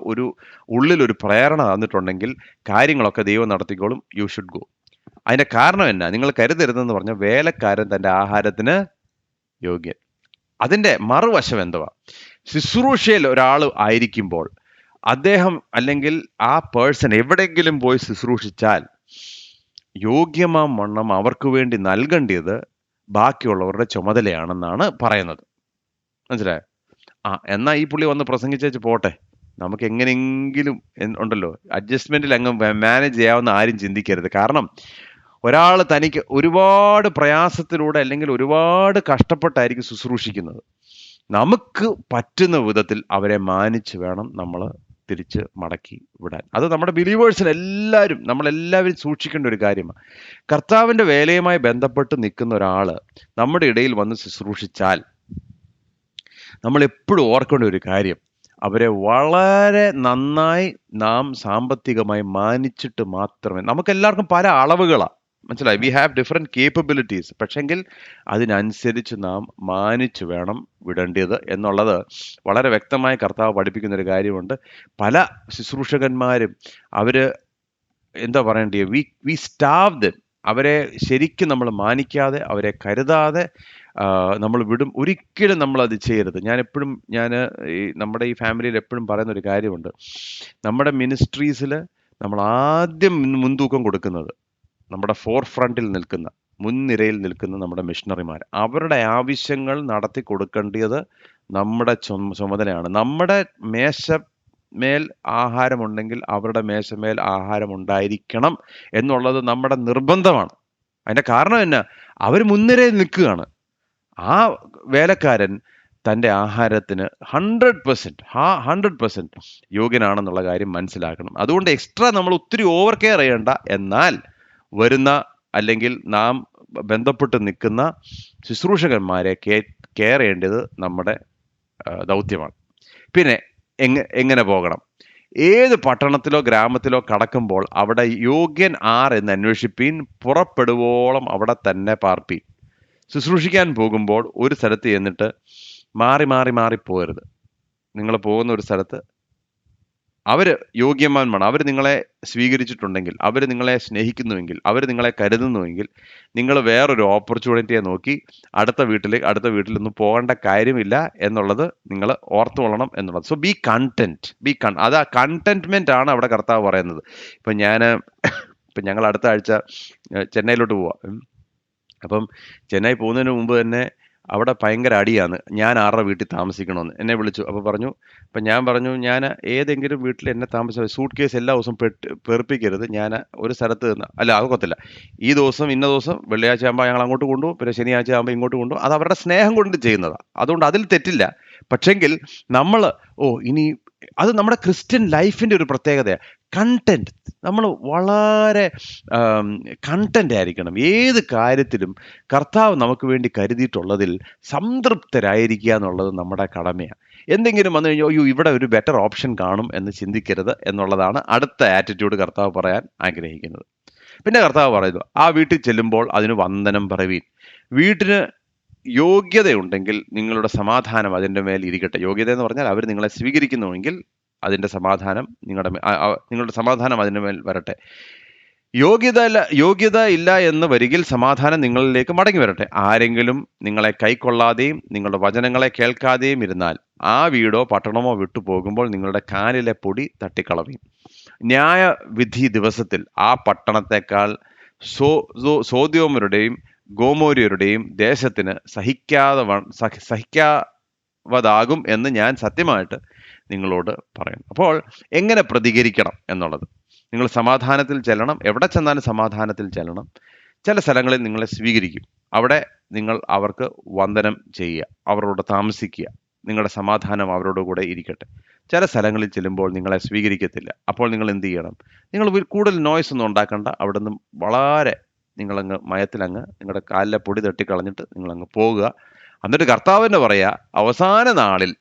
ഉള്ളിലൊരു പ്രേരണ തന്നിട്ടുണ്ടെങ്കിൽ കാര്യങ്ങളൊക്കെ ദൈവം നടത്തിക്കോളും. You should go. അതിൻ്റെ കാരണം എന്നാ? നിങ്ങൾ കരുതരുതെന്ന് പറഞ്ഞാൽ, വേലക്കാരൻ തൻ്റെ ആഹാരത്തിന് യോഗ്യൻ. അതിൻ്റെ മറുവശം എന്തുവാ? ശുശ്രൂഷയിൽ ഒരാൾ ആയിരിക്കുമ്പോൾ അദ്ദേഹം അല്ലെങ്കിൽ ആ പേഴ്സൺ എവിടെയെങ്കിലും പോയി ശുശ്രൂഷിച്ചാൽ യോഗ്യമാം വണ്ണം അവർക്ക് വേണ്ടി നൽകേണ്ടത് ബാക്കിയുള്ളവരുടെ ചുമതലയാണെന്നാണ് പറയുന്നത്. മനസ്സിലായോ? എന്നാ ഈ പുള്ളി വന്ന് പ്രസംഗിച്ചേച്ച് പോട്ടെ, നമുക്ക് എങ്ങനെയെങ്കിലും ഉണ്ടല്ലോ അഡ്ജസ്റ്റ്മെന്റിൽ അങ്ങ് മാനേജ് ചെയ്യാവുന്ന ആരും ചിന്തിക്കരുത്. കാരണം ഒരാൾ തനിക്ക് ഒരുപാട് പ്രയാസത്തിലൂടെ അല്ലെങ്കിൽ ഒരുപാട് കഷ്ടപ്പെട്ടായിരിക്കും ശുശ്രൂഷിക്കുന്നത്. നമുക്ക് പറ്റുന്ന വിധത്തിൽ അവരെ മാനിച്ച് വേണം നമ്മൾ തിരിച്ച് മടക്കി വിടാൻ. അത് നമ്മുടെ ബിലീവേഴ്സിന് എല്ലാവരും, നമ്മളെല്ലാവരും സൂക്ഷിക്കേണ്ട ഒരു കാര്യമാണ്. കർത്താവിന്റെ വേലയുമായി ബന്ധപ്പെട്ട് നിൽക്കുന്ന ഒരാള് നമ്മുടെ ഇടയിൽ വന്ന് ശുശ്രൂഷിച്ചാൽ നമ്മൾ എപ്പോഴും ഓർക്കേണ്ട ഒരു കാര്യം, അവരെ വളരെ നന്നായി നാം സാമ്പത്തികമായി മാനിച്ചിട്ട് മാത്രമേ, നമുക്കെല്ലാവർക്കും പല അളവുകളാണ്, മനസ്സിലായി, വി ഹാവ് ഡിഫറെൻറ്റ് കേപ്പബിലിറ്റീസ്, പക്ഷെങ്കിൽ അതിനനുസരിച്ച് നാം മാനിച്ച് വേണം വിടേണ്ടത് എന്നുള്ളത് വളരെ വ്യക്തമായി കർത്താവ് പഠിപ്പിക്കുന്ന ഒരു കാര്യമുണ്ട്. പല ശുശ്രൂഷകന്മാരും അവര് എന്താ പറയണ്ടേ, വി സ്റ്റാവ് ദം, അവരെ ശരിക്കും നമ്മൾ മാനിക്കാതെ, അവരെ കരുതാതെ നമ്മൾ വിടും. ഒരിക്കലും നമ്മൾ അത് ചെയ്യരുത്. ഞാൻ നമ്മുടെ ഈ ഫാമിലിയിൽ എപ്പോഴും പറയുന്ന ഒരു കാര്യമുണ്ട്, നമ്മുടെ മിനിസ്ട്രീസിൽ നമ്മൾ ആദ്യം മുൻതൂക്കം കൊടുക്കുന്നത് നമ്മുടെ ഫോർ ഫ്രണ്ടിൽ നിൽക്കുന്ന, മുൻനിരയിൽ നിൽക്കുന്ന നമ്മുടെ മിഷണറിമാർ, അവരുടെ ആവശ്യങ്ങൾ നടത്തി കൊടുക്കേണ്ടത് നമ്മുടെ ചുമതലയാണ്. നമ്മുടെ മേൽ ആഹാരമുണ്ടെങ്കിൽ അവരുടെ മേശമേൽ ആഹാരം ഉണ്ടായിരിക്കണം എന്നുള്ളത് നമ്മുടെ നിർബന്ധമാണ്. അതിന്റെ കാരണം എന്നാ, അവർ മുൻനിരയിൽ നിൽക്കുകയാണ്. ആ വേലക്കാരൻ തൻ്റെ ആഹാരത്തിന് 100% യോഗ്യനാണെന്നുള്ള കാര്യം മനസ്സിലാക്കണം. അതുകൊണ്ട് എക്സ്ട്രാ നമ്മൾ ഒത്തിരി ഓവർ കെയർ ചെയ്യേണ്ട. എന്നാൽ വരുന്ന അല്ലെങ്കിൽ നാം ബന്ധപ്പെട്ട് നിൽക്കുന്ന ശുശ്രൂഷകന്മാരെ കെയർ ചെയ്യേണ്ടത് നമ്മുടെ ദൗത്യമാണ്. പിന്നെ എങ്ങനെ പോകണം? ഏത് പട്ടണത്തിലോ ഗ്രാമത്തിലോ കടക്കുമ്പോൾ അവിടെ യോഗ്യൻ ആർ എന്ന് അന്വേഷിപ്പീൻ, പുറപ്പെടുവോളം അവിടെ തന്നെ പാർപ്പീൻ. ശുശ്രൂഷിക്കാൻ പോകുമ്പോൾ ഒരു സ്ഥലത്ത് ചെന്നിട്ട് മാറി പോകരുത്. നിങ്ങൾ പോകുന്ന ഒരു സ്ഥലത്ത് അവർ യോഗ്യന്മാരാണ്, അവർ നിങ്ങളെ സ്വീകരിച്ചിട്ടുണ്ടെങ്കിൽ, അവർ നിങ്ങളെ സ്നേഹിക്കുന്നുവെങ്കിൽ, അവർ നിങ്ങളെ കരുതുന്നുവെങ്കിൽ, നിങ്ങൾ വേറൊരു ഓപ്പർച്യൂണിറ്റിയെ നോക്കി അടുത്ത വീട്ടിലൊന്നും പോകേണ്ട കാര്യമില്ല എന്നുള്ളത് നിങ്ങൾ ഓർത്തുകൊള്ളണം എന്നുള്ളത്. സോ ബി കണ്ടന്റ്, അത് കണ്ടന്റ്മെന്റ് ആണ് അവിടെ കർത്താവ് പറയുന്നത്. ഇപ്പം ഞങ്ങൾ അടുത്ത ആഴ്ച ചെന്നൈയിലോട്ട് പോവാം. അപ്പം ചെന്നൈ പോകുന്നതിന് മുമ്പ് തന്നെ അവിടെ ഭയങ്കര അടിയാണ്, ഞാൻ ആരുടെ വീട്ടിൽ താമസിക്കണമെന്ന് എന്നെ വിളിച്ചു. അപ്പോൾ അപ്പം ഞാൻ പറഞ്ഞു, ഞാൻ ഏതെങ്കിലും വീട്ടിൽ എന്നെ സൂട്ട് കേസ് എല്ലാ ദിവസവും പെറുപ്പിക്കരുത്. ഞാൻ ഒരു സ്ഥലത്ത് നിന്ന് അതൊക്കത്തില്ല, ഈ ദിവസം ഇന്ന ദിവസം വെള്ളിയാഴ്ച ആകുമ്പോൾ ഞങ്ങൾ അങ്ങോട്ട് കൊണ്ടുപോകും, പിന്നെ ശനിയാഴ്ച ആകുമ്പോൾ ഇങ്ങോട്ട് കൊണ്ടുപോകും. അത് അവരുടെ സ്നേഹം കൊണ്ട് ചെയ്യുന്നതാണ്, അതുകൊണ്ട് അതിൽ തെറ്റില്ല. പക്ഷെങ്കിൽ നമ്മൾ ഇനി അത് നമ്മുടെ ക്രിസ്ത്യൻ ലൈഫിൻ്റെ ഒരു പ്രത്യേകതയാണ്. കണ്ടന്റ്, നമ്മൾ വളരെ കണ്ടന്റ് ആയിരിക്കണം. ഏത് കാര്യത്തിലും കർത്താവ് നമുക്ക് വേണ്ടി കരുതിയിട്ടുള്ളതിൽ സംതൃപ്തരായിരിക്കുക എന്നുള്ളത് നമ്മുടെ കടമയാണ്. എന്തെങ്കിലും വന്നു കഴിഞ്ഞാൽ അയ്യോ ഇവിടെ ഒരു ബെറ്റർ ഓപ്ഷൻ കാണും എന്ന് ചിന്തിക്കരുത് എന്നുള്ളതാണ് അടുത്ത ആറ്റിറ്റ്യൂഡ് കർത്താവ് പറയാൻ ആഗ്രഹിക്കുന്നത്. പിന്നെ കർത്താവ് പറയുന്നു, ആ വീട്ടിൽ ചെല്ലുമ്പോൾ അതിന് വന്ദനം പറവീൻ. വീട്ടിന് യോഗ്യതയുണ്ടെങ്കിൽ നിങ്ങളുടെ സമാധാനം അതിൻ്റെ മേൽ ഇരിക്കട്ടെ. യോഗ്യത എന്ന് പറഞ്ഞാൽ അവർ നിങ്ങളെ സ്വീകരിക്കുന്നുവെങ്കിൽ അതിൻ്റെ സമാധാനം നിങ്ങളുടെ സമാധാനം അതിൻ്റെ മേൽ വരട്ടെ. യോഗ്യത ഇല്ല എന്ന് വരികിൽ സമാധാനം നിങ്ങളിലേക്ക് മടങ്ങി വരട്ടെ. ആരെങ്കിലും നിങ്ങളെ കൈക്കൊള്ളാതെയും നിങ്ങളുടെ വചനങ്ങളെ കേൾക്കാതെയും ഇരുന്നാൽ ആ വീടോ പട്ടണമോ വിട്ടു പോകുമ്പോൾ നിങ്ങളുടെ കാലിലെ പൊടി തട്ടിക്കളവീൻ. ന്യായവിധി ദിവസത്തിൽ ആ പട്ടണത്തെക്കാൾ സോദ്യോമരുടെയും ഗോമോര്യരുടെയും ദേശത്തിന് സഹിക്കാവതാകും എന്ന് ഞാൻ സത്യമായിട്ട് നിങ്ങളോട് പറയുന്നു. അപ്പോൾ എങ്ങനെ പ്രതികരിക്കണം എന്നുള്ളത്, നിങ്ങൾ സമാധാനത്തിൽ ചെല്ലണം. എവിടെ ചെന്നാലും സമാധാനത്തിൽ ചെല്ലണം. ചില സ്ഥലങ്ങളിൽ നിങ്ങളെ സ്വീകരിക്കും, അവിടെ നിങ്ങൾ അവർക്ക് വന്ദനം ചെയ്യുക, അവരോട് താമസിക്കുക, നിങ്ങളുടെ സമാധാനം അവരോട് കൂടെ ഇരിക്കട്ടെ. ചില സ്ഥലങ്ങളിൽ ചെല്ലുമ്പോൾ നിങ്ങളെ സ്വീകരിക്കത്തില്ല. അപ്പോൾ നിങ്ങൾ എന്ത് ചെയ്യണം? നിങ്ങൾ കൂടുതൽ നോയ്സ് ഒന്നും ഉണ്ടാക്കണ്ട. അവിടെ നിന്ന് വളരെ നിങ്ങളങ്ങ് മയത്തിലങ്ങ് നിങ്ങളുടെ കാലിലെ പൊടി തട്ടിക്കളഞ്ഞിട്ട് നിങ്ങളങ്ങ് പോകുക. എന്നിട്ട് കർത്താവിൻ്റെ പറയുക, അവസാന നാളിൽ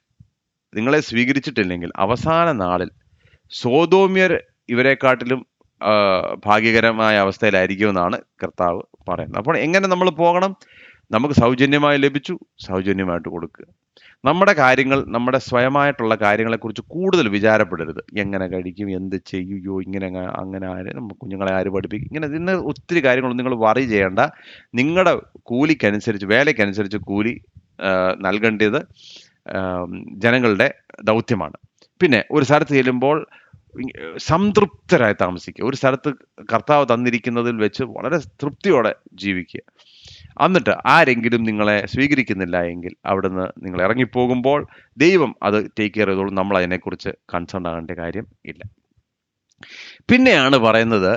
നിങ്ങളെ സ്വീകരിച്ചിട്ടില്ലെങ്കിൽ അവസാന നാളിൽ സോദോമ്യർ ഇവരെക്കാട്ടിലും ഭാഗ്യകരമായ അവസ്ഥയിലായിരിക്കുമെന്നാണ് കർത്താവ് പറയുന്നത്. അപ്പോൾ എങ്ങനെ നമ്മൾ പോകണം? നമുക്ക് സൗജന്യമായി ലഭിച്ചു, സൗജന്യമായിട്ട് കൊടുക്കുക. നമ്മുടെ കാര്യങ്ങൾ, നമ്മുടെ സ്വയമായിട്ടുള്ള കാര്യങ്ങളെക്കുറിച്ച് കൂടുതൽ വിചാരപ്പെടരുത്. എങ്ങനെ കഴിക്കും, എന്ത് ചെയ്യുകയോ, ഇങ്ങനെ അങ്ങനെ കുഞ്ഞുങ്ങളെ ആര് പഠിപ്പിക്കും, ഇന്ന് ഒത്തിരി കാര്യങ്ങളൊന്നും നിങ്ങൾ വറി ചെയ്യേണ്ട. നിങ്ങളുടെ കൂലിക്കനുസരിച്ച്, വേലയ്ക്കനുസരിച്ച് കൂലി നൽകേണ്ടത് ജനങ്ങളുടെ ദൗത്യമാണ്. പിന്നെ ഒരു സ്ഥലത്ത് ചെല്ലുമ്പോൾ സംതൃപ്തരായി താമസിക്കുക. ഒരു സ്ഥലത്ത് കർത്താവ് തന്നിരിക്കുന്നതിൽ വെച്ച് വളരെ തൃപ്തിയോടെ ജീവിക്കുക. എന്നിട്ട് ആരെങ്കിലും നിങ്ങളെ സ്വീകരിക്കുന്നില്ല എങ്കിൽ അവിടുന്ന് നിങ്ങൾ ഇറങ്ങിപ്പോകുമ്പോൾ ദൈവം അത് ടേക്ക് കെയർ ചെയ്തോളും. നമ്മൾ അതിനെക്കുറിച്ച് കൺസേൺ ആകേണ്ട കാര്യം ഇല്ല. പിന്നെയാണ് പറയുന്നത്,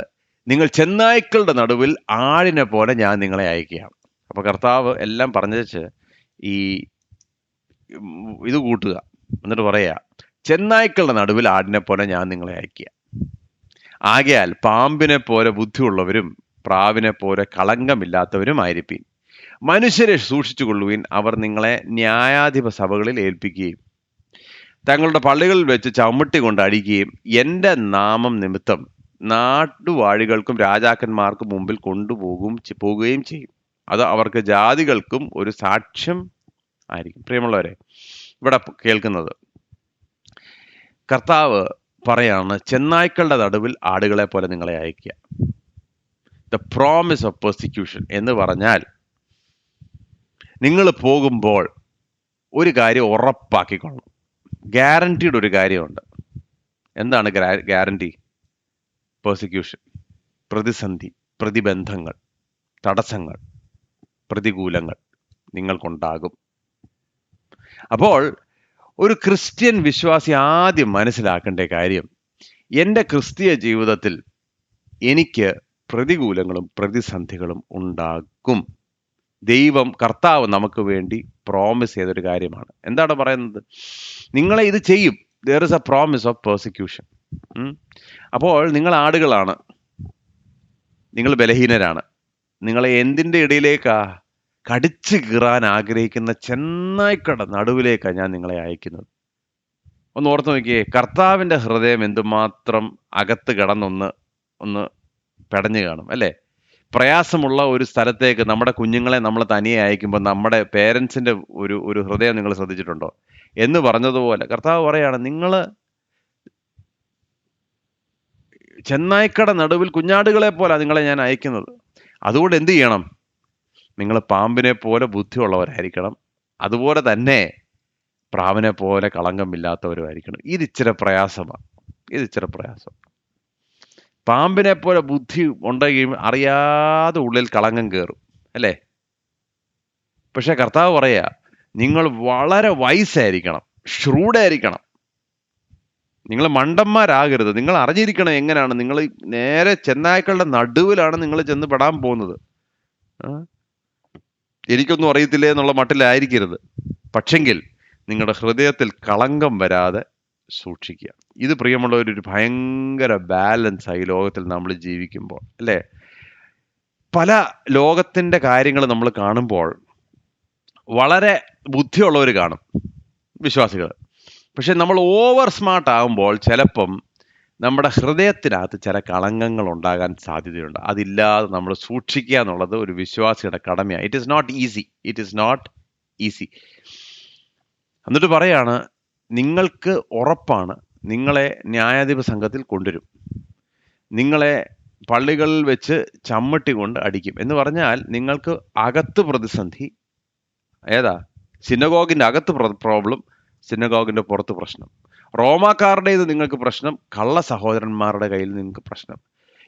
നിങ്ങൾ ചെന്നായ്ക്കളുടെ നടുവിൽ ആടിനെ പോലെ ഞാൻ നിങ്ങളെ അയക്കുകയാണ്. അപ്പൊ കർത്താവ് എല്ലാം പറഞ്ഞേച്ച് ഈ ഇത് കൂട്ടുക, എന്നിട്ട് പറയാ, ചെന്നായ്ക്കളുടെ നടുവിൽ ആടിനെ പോലെ ഞാൻ നിങ്ങളെ അയക്കുക. ആകയാൽ പാമ്പിനെ പോലെ ബുദ്ധിയുള്ളവരും പ്രാവിനെ പോലെ കളങ്കമില്ലാത്തവരും ആയിരിപ്പീൻ. മനുഷ്യരെ സൂക്ഷിച്ചുകൊള്ളുവിൻ, അവർ നിങ്ങളെ ന്യായാധിപ സഭകളിൽ ഏൽപ്പിക്കുകയും തങ്ങളുടെ പള്ളികളിൽ വെച്ച് ചവിട്ടി കൊണ്ട് അടിക്കുകയും എൻ്റെ നാമം നിമിത്തം നാട്ടുവാഴികൾക്കും രാജാക്കന്മാർക്കും മുമ്പിൽ പോകുകയും ചെയ്യും. അത് അവർക്ക് ജാതികൾക്കും ഒരു സാക്ഷ്യം ആയിരിക്കും. പ്രിയമുള്ളവരെ, ഇവിടെ കേൾക്കുന്നത് കർത്താവ് പറയാണ്, ചെന്നായ്ക്കളുടെ നടുവിൽ ആടുകളെ പോലെ നിങ്ങളെ അയക്കുക. ദ പ്രോമിസ് ഓഫ് പെർസിക്യൂഷൻ എന്ന് പറഞ്ഞാൽ, നിങ്ങൾ പോകുമ്പോൾ ഒരു കാര്യം ഉറപ്പാക്കിക്കൊള്ളണം. ഗ്യാരണ്ടീഡ് ഒരു കാര്യമുണ്ട്. എന്താണ് ഗ്യാരണ്ടി? പെർസിക്യൂഷൻ, പ്രതിസന്ധി, പ്രതിബന്ധങ്ങൾ, തടസ്സങ്ങൾ, പ്രതികൂലങ്ങൾ നിങ്ങൾക്കുണ്ടാകും. അപ്പോൾ ഒരു ക്രിസ്ത്യൻ വിശ്വാസി ആദ്യം മനസ്സിലാക്കേണ്ട കാര്യം, എൻ്റെ ക്രിസ്തീയ ജീവിതത്തിൽ എനിക്ക് പ്രതികൂലങ്ങളും പ്രതിസന്ധികളും ഉണ്ടാകും. ദൈവം കർത്താവ് നമുക്ക് വേണ്ടി പ്രോമിസ് ചെയ്തൊരു കാര്യമാണ്. എന്താണ് പറയുന്നത്? നിങ്ങളെ ഇത് ചെയ്യും. There is a promise of persecution. അപ്പോൾ നിങ്ങൾ ആടുകളാണ്, നിങ്ങൾ ബലഹീനരാണ്. നിങ്ങളെ എന്തിൻ്റെ ഇടയിലേക്കാ? കടിച്ചു കീറാൻ ആഗ്രഹിക്കുന്ന ചെന്നായ്ക്കളുടെ നടുവിലേക്കാണ് ഞാൻ നിങ്ങളെ അയക്കുന്നത്. ഒന്ന് ഓർത്ത് നോക്കിയേ, കർത്താവിൻ്റെ ഹൃദയം എന്തുമാത്രം അകത്ത് ഒന്ന് പെടഞ്ഞു കാണും അല്ലേ? പ്രയാസമുള്ള ഒരു സ്ഥലത്തേക്ക് നമ്മുടെ കുഞ്ഞുങ്ങളെ നമ്മൾ തനിയെ അയക്കുമ്പോൾ നമ്മുടെ പേരൻസിൻ്റെ ഒരു ഹൃദയം നിങ്ങൾ ശ്രദ്ധിച്ചിട്ടുണ്ടോ? എന്ന് പറഞ്ഞതുപോലെ കർത്താവ് പറയാണ്, നിങ്ങൾ ചെന്നായ്ക്കട നടുവിൽ കുഞ്ഞാടുകളെ പോലെ നിങ്ങളെ ഞാൻ അയക്കുന്നത്. അതുകൊണ്ട് എന്ത് ചെയ്യണം? നിങ്ങൾ പാമ്പിനെ പോലെ ബുദ്ധിയുള്ളവരായിരിക്കണം. അതുപോലെ തന്നെ പ്രാവിനെ പോലെ കളങ്കമില്ലാത്തവരുമായിരിക്കണം. ഇതിച്ചിരി പ്രയാസം. പാമ്പിനെ പോലെ ബുദ്ധി ഉണ്ടെങ്കിൽ അറിയാതെ ഉള്ളിൽ കളങ്കം കയറും അല്ലേ? പക്ഷെ കർത്താവ് പറയാ, നിങ്ങൾ വളരെ വൈസായിരിക്കണം, ഷ്രൂഡായിരിക്കണം. നിങ്ങൾ മണ്ടന്മാരാകരുത്. നിങ്ങൾ അറിഞ്ഞിരിക്കണം എങ്ങനെയാണ്. നിങ്ങൾ നേരെ ചെന്നായ്ക്കളുടെ നടുവിലാണ് നിങ്ങൾ ചെന്ന് പെടാൻ പോകുന്നത്. എനിക്കൊന്നും അറിയത്തില്ലേ എന്നുള്ള മട്ടിലായിരിക്കരുത്. പക്ഷെങ്കിൽ നിങ്ങളുടെ ഹൃദയത്തിൽ കളങ്കം വരാതെ സൂക്ഷിക്കുക. ഇത് പ്രിയമുള്ള ഒരു ഭയങ്കര ബാലൻസ് ആയി ലോകത്തിൽ നമ്മൾ ജീവിക്കുമ്പോൾ അല്ലേ? പല ലോകത്തിൻ്റെ കാര്യങ്ങൾ നമ്മൾ കാണുമ്പോൾ വളരെ ബുദ്ധിയുള്ളവർ കാണും, വിശ്വാസികൾ. പക്ഷെ നമ്മൾ ഓവർ സ്മാർട്ട് ആകുമ്പോൾ ചിലപ്പം നമ്മുടെ ഹൃദയത്തിനകത്ത് ചില കളങ്കങ്ങൾ ഉണ്ടാകാൻ സാധ്യതയുണ്ട്. അതില്ലാതെ നമ്മൾ സൂക്ഷിക്കുക എന്നുള്ളത് ഒരു വിശ്വാസിയുടെ കടമയാണ്. It is not easy. എന്നിട്ട് പറയാണ്, നിങ്ങൾക്ക് ഉറപ്പാണ്, നിങ്ങളെ ന്യായാധിപ സംഘത്തിൽ കൊണ്ടുവരും, നിങ്ങളെ പള്ളികളിൽ വെച്ച് ചമ്മട്ടി കൊണ്ട് അടിക്കും. എന്ന് പറഞ്ഞാൽ നിങ്ങൾക്ക് അകത്ത് പ്രതിസന്ധി. ഏതാ? സിനഗോഗിൻ്റെ അകത്ത് പ്രോബ്ലം, സിനഗോഗിൻ്റെ പുറത്ത് പ്രശ്നം. റോമാക്കാരുടേത് നിങ്ങൾക്ക് പ്രശ്നം, കള്ള സഹോദരന്മാരുടെ കയ്യിൽ നിങ്ങൾക്ക് പ്രശ്നം.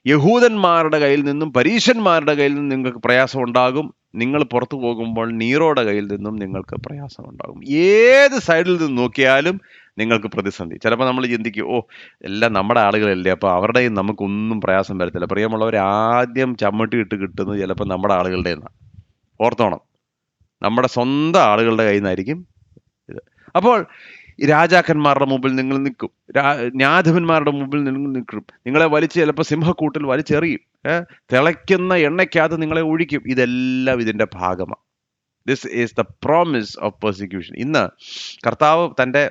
യഹൂദന്മാരുടെ കയ്യിൽ നിന്നും പരീശന്മാരുടെ കയ്യിൽ നിന്നും നിങ്ങൾക്ക് പ്രയാസം ഉണ്ടാകും. നിങ്ങൾ പുറത്തു പോകുമ്പോൾ നീറോയുടെ കയ്യിൽ നിന്നും നിങ്ങൾക്ക് പ്രയാസം ഉണ്ടാകും. ഏത് സൈഡിൽ നിന്ന് നോക്കിയാലും നിങ്ങൾക്ക് പ്രതിസന്ധി. ചിലപ്പോൾ നമ്മൾ ചിന്തിക്കും, എല്ലാം നമ്മുടെ ആളുകളല്ലേ, അപ്പോൾ അവരുടെ കയ്യിൽ നമുക്കൊന്നും പ്രയാസം വരത്തില്ല. പ്രിയമുള്ളവർ, ആദ്യം ചമ്മട്ടി ഇട്ട് കിട്ടുന്നത് ചിലപ്പോൾ നമ്മുടെ ആളുകളുടെ നിന്നാണ്. ഓർത്തോണം, നമ്മുടെ സ്വന്തം ആളുകളുടെ കയ്യിൽ നിന്നായിരിക്കും ഇത്. അപ്പോൾ രാജാക്കന്മാരുടെ മുമ്പിൽ നിങ്ങൾ നിൽക്കും, ന്യായാധിപന്മാരുടെ മുമ്പിൽ നിങ്ങൾ നിൽക്കും. നിങ്ങളെ വലിച്ച് ചിലപ്പോൾ സിംഹക്കൂട്ടിൽ വലിച്ചെറിയും, തിളയ്ക്കുന്ന എണ്ണയ്ക്കകത്ത് നിങ്ങളെ ഒഴിക്കും. ഇതെല്ലാം ഇതിൻ്റെ ഭാഗമാണ്. This is the promise of persecution. ഇന്ന് കർത്താവ് തൻ്റെ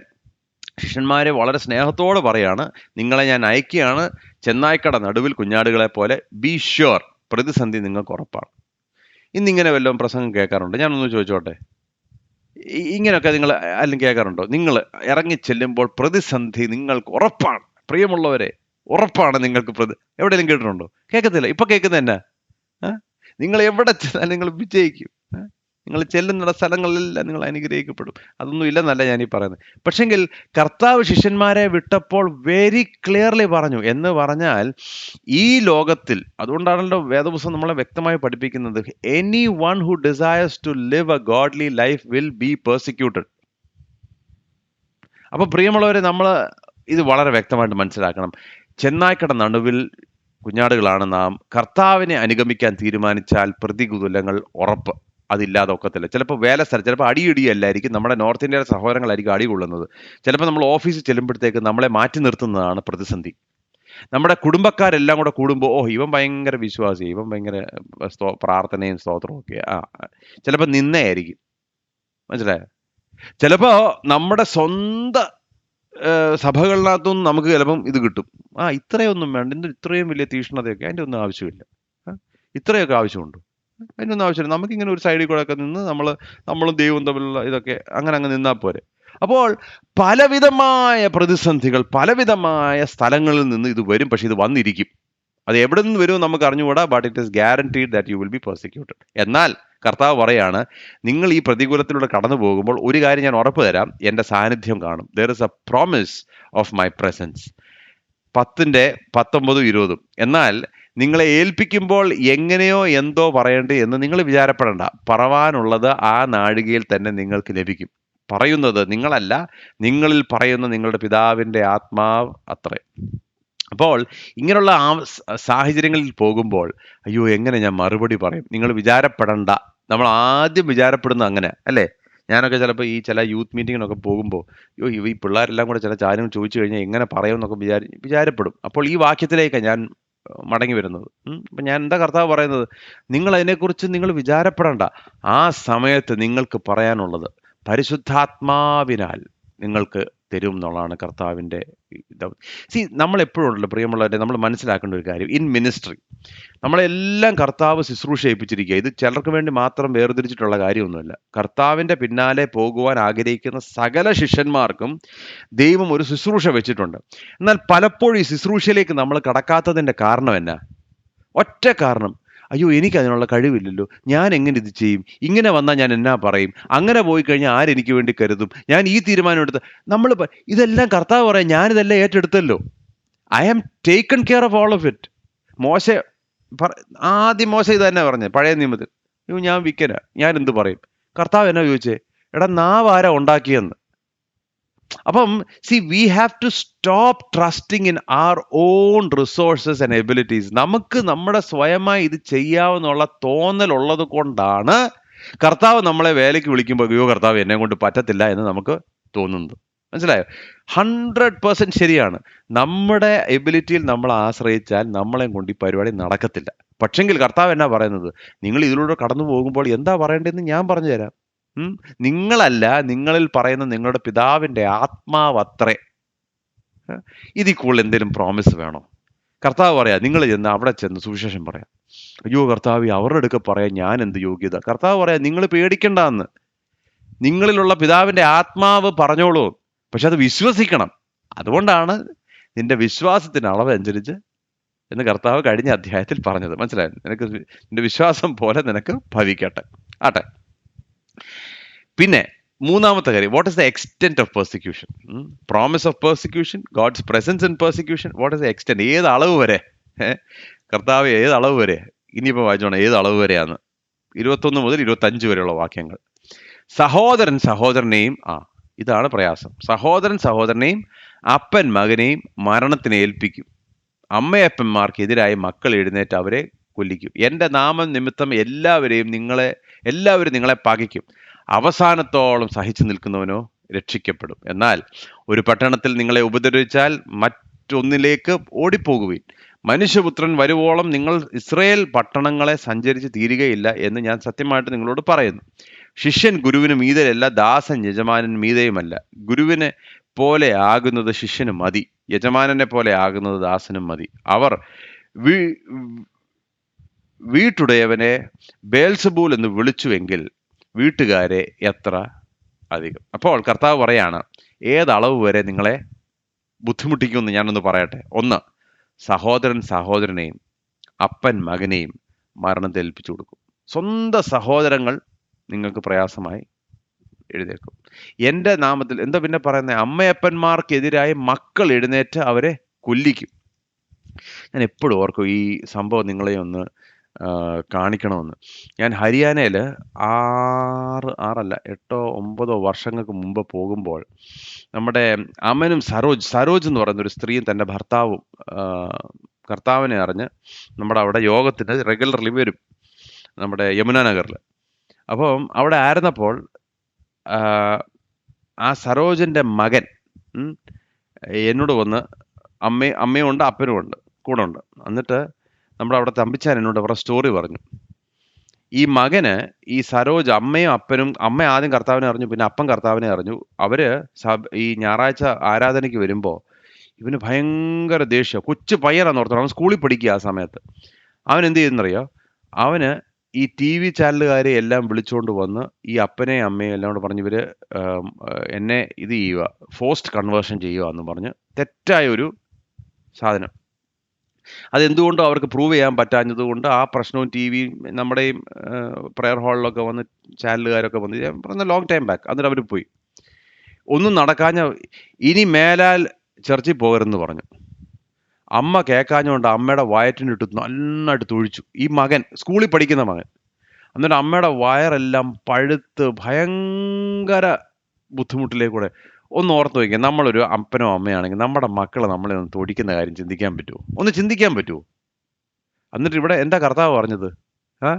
ശിഷ്യന്മാരെ വളരെ സ്നേഹത്തോടെ പറയാണ്, നിങ്ങളെ ഞാൻ അയക്കുകയാണ് ചെന്നായ്ക്കട നടുവിൽ കുഞ്ഞാടുകളെ പോലെ. ബി ഷ്യൂർ, പ്രതിസന്ധി നിങ്ങൾക്ക് ഉറപ്പാണ്. ഇന്നിങ്ങനെ വല്ലതും പ്രസംഗം കേൾക്കാറുണ്ട്? ഞാനൊന്ന് ചോദിച്ചോട്ടെ, ഇങ്ങനെയൊക്കെ നിങ്ങൾ ആരും കേൾക്കാറുണ്ടോ? നിങ്ങൾ ഇറങ്ങിച്ചെല്ലുമ്പോൾ പ്രതിസന്ധി നിങ്ങൾക്ക് ഉറപ്പാണ്. പ്രിയമുള്ളവരെ, ഉറപ്പാണ് നിങ്ങൾക്ക് എവിടെയെങ്കിലും കേട്ടിട്ടുണ്ടോ? കേൾക്കത്തില്ല. ഇപ്പൊ കേൾക്കുന്നത് എന്നാ? നിങ്ങൾ എവിടെ ചെന്നാലും നിങ്ങൾ വിജയിക്കും. നിങ്ങൾ ചെല്ലുന്ന സ്ഥലങ്ങളിലെല്ലാം നിങ്ങൾ അനുഗ്രഹിക്കപ്പെടും. അതൊന്നും ഇല്ലെന്നല്ല ഞാനീ പറയുന്നത്. പക്ഷെങ്കിൽ കർത്താവ് ശിഷ്യന്മാരെ വിട്ടപ്പോൾ വെരി ക്ലിയർലി പറഞ്ഞു. എന്ന് പറഞ്ഞാൽ ഈ ലോകത്തിൽ, അതുകൊണ്ടാണല്ലോ വേദപുസ്തകം നമ്മളെ വ്യക്തമായി പഠിപ്പിക്കുന്നത്, any one who desires to live a godly life will be persecuted. അപ്പൊ പ്രിയമുള്ളവരെ, നമ്മൾ ഇത് വളരെ വ്യക്തമായിട്ട് മനസ്സിലാക്കണം. ചെന്നായ്ക്കട നടുവിൽ കുഞ്ഞാടുകളാണ് നാം. കർത്താവിനെ അനുഗമിക്കാൻ തീരുമാനിച്ചാൽ പ്രതികൂലങ്ങൾ ഉറപ്പ്. അതില്ലാതെ ഒക്കത്തില്ല. ചിലപ്പോൾ വേല സ്ഥലം, ചിലപ്പോൾ അടിയിടിയല്ലായിരിക്കും, നമ്മുടെ നോർത്ത് ഇന്ത്യയിലെ സഹോദരങ്ങളായിരിക്കും അടി കൊള്ളുന്നത്. ചിലപ്പോൾ നമ്മൾ ഓഫീസിൽ ചെല്ലുമ്പോഴത്തേക്ക് നമ്മളെ മാറ്റി നിർത്തുന്നതാണ് പ്രതിസന്ധി. നമ്മുടെ കുടുംബക്കാരെല്ലാം കൂടെ കൂടുമ്പോൾ, ഓ ഇവൻ ഭയങ്കര വിശ്വാസി, ഇവൻ ഭയങ്കര പ്രാർത്ഥനയും സ്തോത്രവും ഒക്കെ, ചിലപ്പോൾ നിന്നയായിരിക്കും. മനസ്സിലായോ? ചിലപ്പോ നമ്മുടെ സ്വന്തം സഭകളിനകത്തും നമുക്ക് ചിലപ്പം ഇത് കിട്ടും. ഇത്രയൊന്നും വേണ്ട, എന്ത് ഇത്രയും വലിയ തീഷ്ണതയൊക്കെ, അതിൻ്റെ ഒന്നും ആവശ്യമില്ല. ഇത്രയൊക്കെ ആവശ്യമുണ്ട്, അതിൻ്റെ ഒന്നും ആവശ്യമില്ല. നമുക്കിങ്ങനെ ഒരു സൈഡിൽ കൂടെ ഒക്കെ നിന്ന് നമ്മളും ദൈവവും തമ്മിലുള്ള ഇതൊക്കെ അങ്ങ് നിന്നാൽ പോരെ. അപ്പോൾ പലവിധമായ പ്രതിസന്ധികൾ പലവിധമായ സ്ഥലങ്ങളിൽ നിന്ന് ഇത് വരും. പക്ഷെ ഇത് വന്നിരിക്കും. അത് എവിടെ നിന്ന് വരും നമുക്ക് അറിഞ്ഞുകൂടാ. But it is guaranteed that you will be persecuted. എന്നാൽ കർത്താവ് പറയാണ്, നിങ്ങൾ ഈ പ്രതികൂലത്തിലൂടെ കടന്നു പോകുമ്പോൾ ഒരു കാര്യം ഞാൻ ഉറപ്പ് തരാം, എൻ്റെ സാന്നിധ്യം കാണും. There is a promise of my presence. 10:19-20. എന്നാൽ നിങ്ങളെ ഏൽപ്പിക്കുമ്പോൾ എങ്ങനെയോ എന്തോ പറയേണ്ടത് എന്ന് നിങ്ങൾ വിചാരപ്പെടേണ്ട. പറവാനുള്ളത് ആ നാഴികയിൽ തന്നെ നിങ്ങൾക്ക് ലഭിക്കും. പറയുന്നത് നിങ്ങളല്ല, നിങ്ങളിൽ പറയുന്ന നിങ്ങളുടെ പിതാവിൻ്റെ ആത്മാവ് അത്രേ. അപ്പോൾ ഇങ്ങനെയുള്ള സാഹചര്യങ്ങളിൽ പോകുമ്പോൾ, അയ്യോ എങ്ങനെ ഞാൻ മറുപടി പറയും, നിങ്ങൾ വിചാരപ്പെടണ്ട. നമ്മൾ ആദ്യം വിചാരപ്പെടുന്ന അങ്ങനെ അല്ലേ? ഞാനൊക്കെ ചിലപ്പോൾ ഈ ചില യൂത്ത് മീറ്റിങ്ങിനൊക്കെ പോകുമ്പോൾ, ഈ പിള്ളേരെല്ലാം കൂടെ ചില കാര്യങ്ങൾ ചോദിച്ചു കഴിഞ്ഞാൽ എങ്ങനെ പറയുമെന്നൊക്കെ വിചാരപ്പെടും. അപ്പോൾ ഈ വാക്യത്തിലേക്കാണ് ഞാൻ മടങ്ങി വരുന്നത്. അപ്പം ഞാൻ എന്താ കർത്താവ് പറയുന്നത്? നിങ്ങൾ അതിനെക്കുറിച്ച് നിങ്ങൾ വിചാരപ്പെടണ്ട. ആ സമയത്ത് നിങ്ങൾക്ക് പറയാനുള്ളത് പരിശുദ്ധാത്മാവിനാൽ നിങ്ങൾക്ക് തരും എന്നുള്ളതാണ് കർത്താവിൻ്റെ നമ്മൾ എപ്പോഴും ഉണ്ടല്ലോ പ്രിയമുള്ളവരെ, നമ്മൾ മനസ്സിലാക്കേണ്ട ഒരു കാര്യം, ഇൻ മിനിസ്ട്രി നമ്മളെല്ലാം കർത്താവ് ശുശ്രൂഷ ഏൽപ്പിച്ചിരിക്കുക. ഇത് ചിലർക്ക് വേണ്ടി മാത്രം വേർതിരിച്ചിട്ടുള്ള കാര്യമൊന്നുമില്ല. കർത്താവിൻ്റെ പിന്നാലെ പോകുവാൻ ആഗ്രഹിക്കുന്ന സകല ശിഷ്യന്മാർക്കും ദൈവം ഒരു ശുശ്രൂഷ വെച്ചിട്ടുണ്ട്. എന്നാൽ പലപ്പോഴും ഈ ശുശ്രൂഷയിലേക്ക് നമ്മൾ കടക്കാത്തതിൻ്റെ കാരണം എന്നാ? ഒറ്റ കാരണം, അയ്യോ എനിക്ക് അതിനുള്ള കഴിവില്ലല്ലോ, ഞാൻ എങ്ങനെ ഇത് ചെയ്യും, ഇങ്ങനെ വന്നാൽ ഞാൻ എന്നാ പറയും, അങ്ങനെ പോയി കഴിഞ്ഞാൽ ആരെനിക്ക് വേണ്ടി കരുതും, ഞാൻ ഈ തീരുമാനം എടുത്ത്. ഇതെല്ലാം കർത്താവ് പറയാം, ഞാനിതെല്ലാം ഏറ്റെടുത്തല്ലോ. I am taken care of all of it. ആദ്യം മോശ ഇത് തന്നെ പറഞ്ഞത് പഴയ നിയമത്തിൽ, അയ്യോ ഞാൻ വിക്കനാ, ഞാൻ എന്ത് പറയും. കർത്താവ് എന്നാ ചോദിച്ചേ, എടാ നാവാര ഉണ്ടാക്കിയെന്ന്. അപ്പം we have to stop trusting in our own resources and abilities. നമുക്ക് നമ്മുടെ സ്വയമായി ഇത് ചെയ്യാവുന്നുള്ള തോന്നലുള്ളത് കൊണ്ടാണ് കർത്താവ് നമ്മളെ വേലയ്ക്ക് വിളിക്കുമ്പോൾ, അയ്യോ കർത്താവ് എന്നെ കൊണ്ട് പറ്റത്തില്ല എന്ന് നമുക്ക് തോന്നുന്നത്. മനസ്സിലായോ? 100% ശരിയാണ്. നമ്മുടെ എബിലിറ്റിയിൽ നമ്മൾ ആശ്രയിച്ചാൽ നമ്മളെ കൊണ്ട് ഈ പരിപാടി നടക്കത്തില്ല. പക്ഷെങ്കിൽ കർത്താവ് എന്നാ പറയുന്നത്? നിങ്ങൾ ഇതിലൂടെ കടന്നു പോകുമ്പോൾ എന്താ പറയേണ്ടതെന്ന് ഞാൻ പറഞ്ഞു തരാം. നിങ്ങളല്ല, നിങ്ങളിൽ പറയുന്ന നിങ്ങളുടെ പിതാവിൻ്റെ ആത്മാവ് അത്രേ. ഇതിൽ കൂടുതൽ എന്തെങ്കിലും പ്രോമിസ് വേണോ? കർത്താവ് പറയാം, നിങ്ങൾ ചെന്ന് അവിടെ ചെന്ന് സുവിശേഷം പറയാം. അയ്യോ കർത്താവ് അവരുടെ അടുക്ക പറയാൻ ഞാൻ എന്ത് യോഗ്യത? കർത്താവ് പറയാം, നിങ്ങൾ പേടിക്കണ്ടെന്ന്. നിങ്ങളിലുള്ള പിതാവിൻ്റെ ആത്മാവ് പറഞ്ഞോളൂ, പക്ഷെ അത് വിശ്വസിക്കണം. അതുകൊണ്ടാണ് നിന്റെ വിശ്വാസത്തിന് അളവ് അനുസരിച്ച് എന്ന് കർത്താവ് കഴിഞ്ഞ അധ്യായത്തിൽ പറഞ്ഞത്. മനസ്സിലായോ? നിനക്ക് നിന്റെ വിശ്വാസം പോലെ നിനക്ക് ഭവിക്കട്ടെ. ആട്ടെ, പിന്നെ മൂന്നാമത്തെ കാര്യം, what is the extent of persecution? Promise of persecution, God's presence in persecution. What is the extent? ഏത് അളവ് വരെ? കർത്താവ് ഏത് അളവ് വരെ? ഇനിയിപ്പോൾ വായിച്ചോണം ഏത് അളവ് വരെയാണ്. 21 മുതൽ 25 വരെയുള്ള വാക്യങ്ങൾ. സഹോദരൻ സഹോദരനെയും, ഇതാണ് പ്രയാസം, സഹോദരൻ സഹോദരനെയും അപ്പൻ മകനെയും മരണത്തിന് ഏൽപ്പിക്കും. അമ്മയപ്പന്മാർക്കെതിരായി മക്കൾ എഴുന്നേറ്റ് അവരെ കൊല്ലിക്കും. എൻ്റെ നാമം നിമിത്തം എല്ലാവരും നിങ്ങളെ പകയ്ക്കും. അവസാനത്തോളം സഹിച്ചു നിൽക്കുന്നവനോ രക്ഷിക്കപ്പെടും. എന്നാൽ ഒരു പട്ടണത്തിൽ നിങ്ങളെ ഉപദ്രവിച്ചാൽ മറ്റൊന്നിലേക്ക് ഓടിപ്പോകുവിൻ. മനുഷ്യപുത്രൻ വരുവോളം നിങ്ങൾ ഇസ്രായേൽ പട്ടണങ്ങളെ സഞ്ചരിച്ച് തീരുകയില്ല എന്ന് ഞാൻ സത്യമായിട്ട് നിങ്ങളോട് പറയുന്നു. ശിഷ്യൻ ഗുരുവിന് മീതെയല്ല, ദാസൻ യജമാനന് മീതെയുമല്ല. ഗുരുവിനെ പോലെ ആകുന്നത് ശിഷ്യന് മതി, യജമാനനെ പോലെ ആകുന്നത് ദാസനും മതി. അവർ വീട്ടുടയവനെ ബേൽസബൂൽ എന്ന് വിളിച്ചുവെങ്കിൽ വീട്ടുകാരെ എത്ര അധികം. അപ്പോൾ കർത്താവ് പറയാണ്, ഏതളവ് വരെ നിങ്ങളെ ബുദ്ധിമുട്ടിക്കുമെന്ന് ഞാനൊന്ന് പറയട്ടെ. 1, സഹോദരൻ സഹോദരനെയും അപ്പൻ മകനെയും മരണത്തെ ഏൽപ്പിച്ചു കൊടുക്കും. സ്വന്തം സഹോദരങ്ങൾ നിങ്ങൾക്ക് പ്രയാസമായി എഴുന്നേൽക്കും. എൻ്റെ നാമത്തിൽ എന്താ പിന്നെ പറയുന്നത്, അമ്മയപ്പന്മാർക്കെതിരായി മക്കൾ എഴുന്നേറ്റ് അവരെ കൊല്ലിക്കും. ഞാൻ എപ്പോഴും ഓർക്കും ഈ സംഭവം നിങ്ങളെ ഒന്ന് കാണിക്കണമെന്ന്. ഞാൻ ഹരിയാനയിൽ 8 9 വർഷങ്ങൾക്ക് മുമ്പ് പോകുമ്പോൾ നമ്മുടെ അമനും സരോജ് എന്ന് പറയുന്ന ഒരു സ്ത്രീയും തൻ്റെ ഭർത്താവും ആ, കർത്താവിനെ അറിഞ്ഞ് നമ്മുടെ അവിടെ യോഗത്തിന് റെഗുലർലി വരും, നമ്മുടെ യമുന നഗറിൽ. അപ്പം അവിടെ ആയിരുന്നപ്പോൾ ആ, ആ സരോജന്റെ മകൻ ഉം, എന്നോട് വന്ന് അമ്മയും ഉണ്ട് അപ്പനും ഉണ്ട് കൂടെ ഉണ്ട്. എന്നിട്ട് നമ്മുടെ അവിടെ തമ്പിച്ചാൻ എന്നോട് അവരുടെ സ്റ്റോറി പറഞ്ഞു. ഈ മകന് ഈ സരോജ് അമ്മയും അപ്പനും, അമ്മ ആദ്യം കർത്താവിനെ അറിഞ്ഞു, പിന്നെ അപ്പൻ കർത്താവിനെ അറിഞ്ഞു. അവര് ഈ ഞായറാഴ്ച ആരാധനയ്ക്ക് വരുമ്പോ ഇവന് ഭയങ്കര ദേഷ്യം. കൊച്ചു പയ്യനാന്ന് ഓർത്തോ, അവൻ സ്കൂളിൽ പഠിക്കുക ആ സമയത്ത്. അവൻ എന്ത് ചെയ്യുന്നറിയോ, അവന് ഈ ടി വി ചാനലുകാരെ എല്ലാം വിളിച്ചുകൊണ്ട് വന്ന് ഈ അപ്പനെയും അമ്മയും എല്ലാം കൂടെ പറഞ്ഞ് ഇവര് എന്നെ ഇത് ചെയ്യുക, ഫോസ്റ്റ് കൺവേർഷൻ ചെയ്യുക എന്ന് പറഞ്ഞ് തെറ്റായ ഒരു സാധനം. അതെന്തുകൊണ്ടും അവർക്ക് പ്രൂവ് ചെയ്യാൻ പറ്റാഞ്ഞത് കൊണ്ട് ആ പ്രശ്നവും ടി വി നമ്മുടെ ഈ പ്രെയർ ഹാളിലൊക്കെ വന്ന് ചാനലുകാരൊക്കെ വന്ന് ഞാൻ പറഞ്ഞ ലോങ് ടൈം ബാക്ക്. എന്നിട്ട് അവർ പോയി. ഒന്നും നടക്കാഞ്ഞ ഇനി മേലാൽ ചർച്ചിൽ പോകരുതെന്ന് പറഞ്ഞു. അമ്മ കേൾക്കാഞ്ഞുകൊണ്ട് അമ്മയുടെ വയറ്റിനിട്ട് നന്നായിട്ട് തൊഴിച്ചു ഈ മകൻ, സ്കൂളിൽ പഠിക്കുന്ന മകൻ. എന്നിട്ട് അമ്മയുടെ വയറെല്ലാം പഴുത്ത് ഭയങ്കര ബുദ്ധിമുട്ടിലേക്കൂടെ. ഒന്ന് ഓർത്ത് വയ്ക്കുക, നമ്മളൊരു അപ്പനോ അമ്മയാണെങ്കിൽ നമ്മുടെ മക്കളെ നമ്മളെ ഒന്ന് തൊടിക്കുന്ന കാര്യം ചിന്തിക്കാൻ പറ്റുമോ? ഒന്ന് ചിന്തിക്കാൻ പറ്റുമോ? എന്നിട്ട് ഇവിടെ എന്താ കർത്താവ് പറഞ്ഞത്? ആ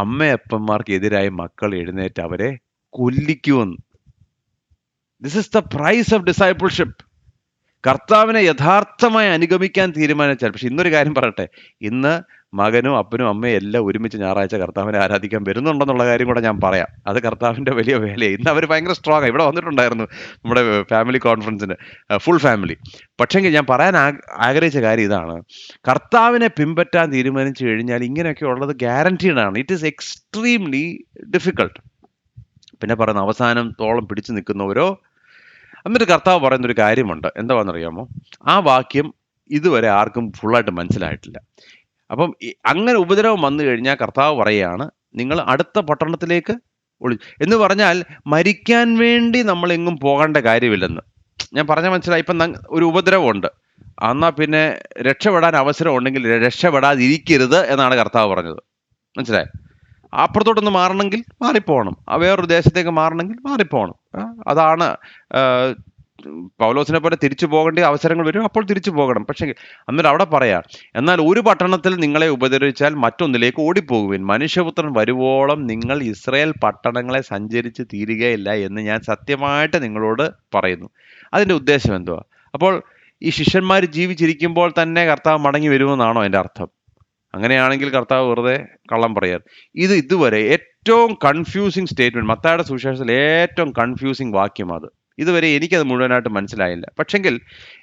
അമ്മയപ്പന്മാർക്കെതിരായി മക്കൾ എഴുന്നേറ്റ് അവരെ കൊല്ലിക്കുമെന്ന്. This is the price of discipleship. കർത്താവിനെ യഥാർത്ഥമായി അനുഗമിക്കാൻ തീരുമാനിച്ചാൽ. പക്ഷെ ഇന്നൊരു കാര്യം പറയട്ടെ, ഇന്ന് മകനും അപ്പനും അമ്മയും എല്ലാം ഒരുമിച്ച് ഞായറാഴ്ച കർത്താവിനെ ആരാധിക്കാൻ വരുന്നുണ്ടെന്നുള്ള കാര്യം കൂടെ ഞാൻ പറയാം. അത് കർത്താവിൻ്റെ വലിയ വേലയാണ്. ഇന്ന് അവർ ഭയങ്കര സ്ട്രോങ്. ഇവിടെ വന്നിട്ടുണ്ടായിരുന്നു നമ്മുടെ ഫാമിലി കോൺഫറൻസിന്, ഫുൾ ഫാമിലി. പക്ഷെങ്കിൽ ഞാൻ പറയാൻ ആഗ്രഹിച്ച കാര്യം ഇതാണ്, കർത്താവിനെ പിൻപറ്റാൻ തീരുമാനിച്ചു കഴിഞ്ഞാൽ ഇങ്ങനെയൊക്കെ ഉള്ളത് ഗ്യാരൻറ്റീഡ് ആണ്. It is extremely difficult. പിന്നെ പറയുന്ന അവസാനത്തോളം പിടിച്ചു നിൽക്കുന്നവരോ. എന്നിട്ട് കർത്താവ് പറയുന്നൊരു കാര്യമുണ്ട്, എന്താണെന്നറിയാമോ? ആ വാക്യം ഇതുവരെ ആർക്കും ഫുള്ളായിട്ട് മനസ്സിലായിട്ടില്ല. അപ്പം അങ്ങനെ ഉപദ്രവം വന്നു കഴിഞ്ഞാൽ കർത്താവ് പറയുകയാണ്, നിങ്ങൾ അടുത്ത പട്ടണത്തിലേക്ക് എന്ന് പറഞ്ഞാൽ മരിക്കാൻ വേണ്ടി നമ്മൾ എങ്ങും പോകേണ്ട കാര്യമില്ലെന്ന്. ഞാൻ പറഞ്ഞ മനസ്സിലായി? ഇപ്പം ഒരു ഉപദ്രവമുണ്ട്, എന്നാൽ പിന്നെ രക്ഷപ്പെടാൻ അവസരം ഉണ്ടെങ്കിൽ രക്ഷപ്പെടാതിരിക്കരുത് എന്നാണ് കർത്താവ് പറഞ്ഞത്. മനസ്സിലായി? അപ്പുറത്തോട്ടൊന്ന് മാറണമെങ്കിൽ മാറിപ്പോകണം, വേറൊരു ദേശത്തേക്ക് മാറണമെങ്കിൽ മാറിപ്പോകണം. അതാണ് പൗലോസിനെ പോലെ തിരിച്ചു പോകേണ്ട അവസരങ്ങൾ വരും, അപ്പോൾ തിരിച്ചു പോകണം. പക്ഷേ എന്നിട്ട് അവിടെ പറയാ, എന്നാൽ ഒരു പട്ടണത്തിൽ നിങ്ങളെ ഉപദ്രവിച്ചാൽ മറ്റൊന്നിലേക്ക് ഓടിപ്പോകുവിൻ. മനുഷ്യപുത്രൻ വരുവോളം നിങ്ങൾ ഇസ്രായേൽ പട്ടണങ്ങളെ സഞ്ചരിച്ച് തീരുകയില്ല എന്ന് ഞാൻ സത്യമായിട്ട് നിങ്ങളോട് പറയുന്നു. അതിൻ്റെ ഉദ്ദേശം എന്തുവാ? അപ്പോൾ ഈ ശിഷ്യന്മാർ ജീവിച്ചിരിക്കുമ്പോൾ തന്നെ കർത്താവ് മടങ്ങി വരുമെന്നാണോ എൻ്റെ അർത്ഥം? അങ്ങനെയാണെങ്കിൽ കർത്താവ് വെറുതെ കള്ളം പറയാറ്. ഇതുവരെ ഏറ്റവും കൺഫ്യൂസിങ് സ്റ്റേറ്റ്മെന്റ്, മത്തായിയുടെ സുവിശേഷത്തിൽ ഏറ്റവും കൺഫ്യൂസിങ് വാക്യം അത്. ഇതുവരെ എനിക്കത് മുഴുവനായിട്ട് മനസ്സിലായില്ല. പക്ഷെങ്കിൽ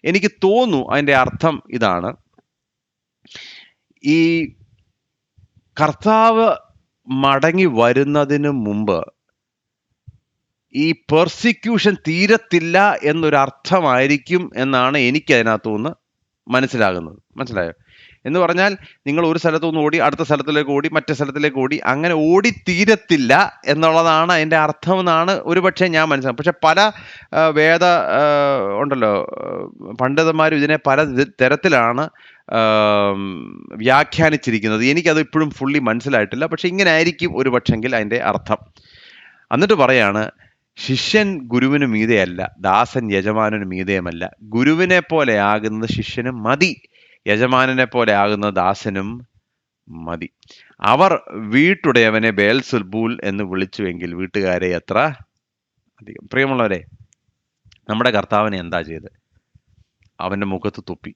എനിക്ക് തോന്നുന്നു അതിൻ്റെ അർത്ഥം ഇതാണ്, ഈ കർത്താവ് മടങ്ങി വരുന്നതിന് മുമ്പ് ഈ പെർസിക്യൂഷൻ തീരത്തില്ല എന്നൊരർത്ഥമായിരിക്കും എന്നാണ് എനിക്ക് അതിനകത്തുനിന്ന് മനസ്സിലാകുന്നത്. മനസ്സിലായോ? എന്ന് പറഞ്ഞാൽ നിങ്ങൾ ഒരു സ്ഥലത്തുനിന്ന് ഓടി അടുത്ത സ്ഥലത്തിലേക്ക് ഓടി മറ്റേ സ്ഥലത്തിലേക്ക് ഓടി, അങ്ങനെ ഓടി തീരത്തില്ല എന്നുള്ളതാണ് അതിൻ്റെ അർത്ഥമെന്നാണ് ഒരുപക്ഷെ ഞാൻ മനസ്സിലാക്കും. പക്ഷെ പല വേദ ഉണ്ടല്ലോ പണ്ഡിതന്മാരും ഇതിനെ പല തരത്തിലാണ് വ്യാഖ്യാനിച്ചിരിക്കുന്നത്. എനിക്കത് ഇപ്പോഴും ഫുള്ളി മനസ്സിലായിട്ടില്ല. പക്ഷെ ഇങ്ങനെ ആയിരിക്കും ഒരു പക്ഷെങ്കിൽ അതിൻ്റെ അർത്ഥം. എന്നിട്ട് പറയാണ്, ശിഷ്യൻ ഗുരുവിന് മീതെയല്ല, ദാസൻ യജമാനന് മീതെയുമല്ല. ഗുരുവിനെ പോലെ ആകുന്നത് ശിഷ്യനും മതി, യജമാനനെ പോലെ ആകുന്ന ദാസനും മതി. അവർ വീട്ടുടയവനെ ബേൽസുൽബൂൽ എന്ന് വിളിച്ചുവെങ്കിൽ വീട്ടുകാരെ എത്ര അധികം. പ്രിയമുള്ളവരെ, നമ്മുടെ കർത്താവിനെ എന്താ ചെയ്ത്? അവൻ്റെ മുഖത്ത് തുപ്പി,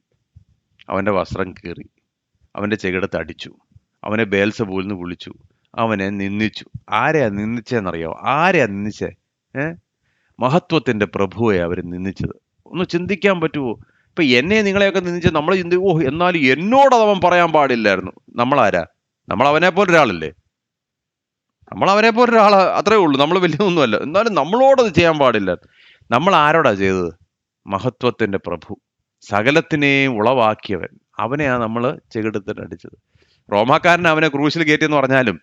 അവൻ്റെ വസ്ത്രം കീറി, അവൻ്റെ ചെകിടത്ത് അടിച്ചു, അവനെ ബേൽസബൂൽ എന്ന് വിളിച്ചു, അവനെ നിന്ദിച്ചു. ആരെയാ നിന്ദിച്ചതെന്നറിയോ? ആരെയാ നിന്ദിച്ചേ? മഹത്വത്തിൻ്റെ പ്രഭുവെ അവർ നിന്ദിച്ചത്. ഒന്ന് ചിന്തിക്കാൻ പറ്റുമോ? ഇപ്പൊ എന്നെ നിങ്ങളെയൊക്കെ നിന്ദിച്ച് നമ്മൾ എന്നാലും എന്നോടത് അവൻ പറയാൻ പാടില്ലായിരുന്നു. നമ്മളാരാ? നമ്മൾ അവനെ പോലെ ഒരാളല്ലേ? നമ്മൾ അവനെ പോലെ ഒരാൾ, അത്രേ ഉള്ളൂ. നമ്മൾ വലിയൊന്നുമല്ല. എന്നാലും നമ്മളോടത് ചെയ്യാൻ പാടില്ല. നമ്മൾ ആരോടാ ചെയ്തത്? മഹത്വത്തിന്റെ പ്രഭു, സകലത്തിനെയും ഉളവാക്കിയവൻ, അവനെയാണ് നമ്മൾ ചെകിടത്തിന് അടിച്ചത്. റോമാക്കാരൻ അവനെ ക്രൂശിൽ കയറ്റിയെന്ന് പറഞ്ഞാലും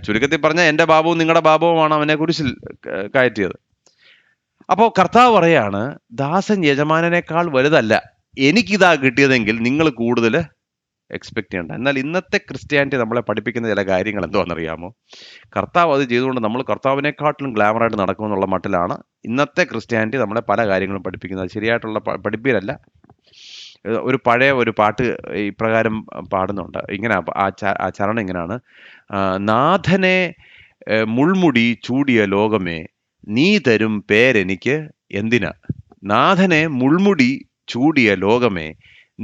ചുരുക്കത്തിൽ പറഞ്ഞാൽ എൻ്റെ ബാബുവും നിങ്ങളുടെ ബാബുവുമാണ് അവനെ കുരിശിൽ കയറ്റിയത്. അപ്പോൾ കർത്താവ് പറയാണ്, ദാസൻ യജമാനനേക്കാൾ വലുതല്ല, എനിക്കിതാ കിട്ടിയതെങ്കിൽ നിങ്ങൾ കൂടുതൽ എക്സ്പെക്ട് ചെയ്യണ്ട. എന്നാൽ ഇന്നത്തെ ക്രിസ്ത്യാനിറ്റി നമ്മളെ പഠിപ്പിക്കുന്ന ചില കാര്യങ്ങൾ എന്താണെന്നറിയാമോ? കർത്താവ് അത് ചെയ്തുകൊണ്ട് നമ്മൾ കർത്താവിനെക്കാട്ടിലും ഗ്ലാമറായിട്ട് നടക്കുമെന്നുള്ള മട്ടിലാണ് ഇന്നത്തെ ക്രിസ്ത്യാനിറ്റി നമ്മളെ പല കാര്യങ്ങളും പഠിപ്പിക്കുന്നത്. ശരിയായിട്ടുള്ള പഠിപ്പീരല്ല. ഒരു പാട്ട് ഇപ്രകാരം പാടുന്നുണ്ട്. ഇങ്ങനെ ആ ചരണം ഇങ്ങനെയാണ്: നാഥനെ മുൾമുടി ചൂടിയ ലോകമേ, നീ തരും പേരെനിക്ക് എന്തിനാ? നാഥനെ മുൾമുടി ചൂടിയ ലോകമേ,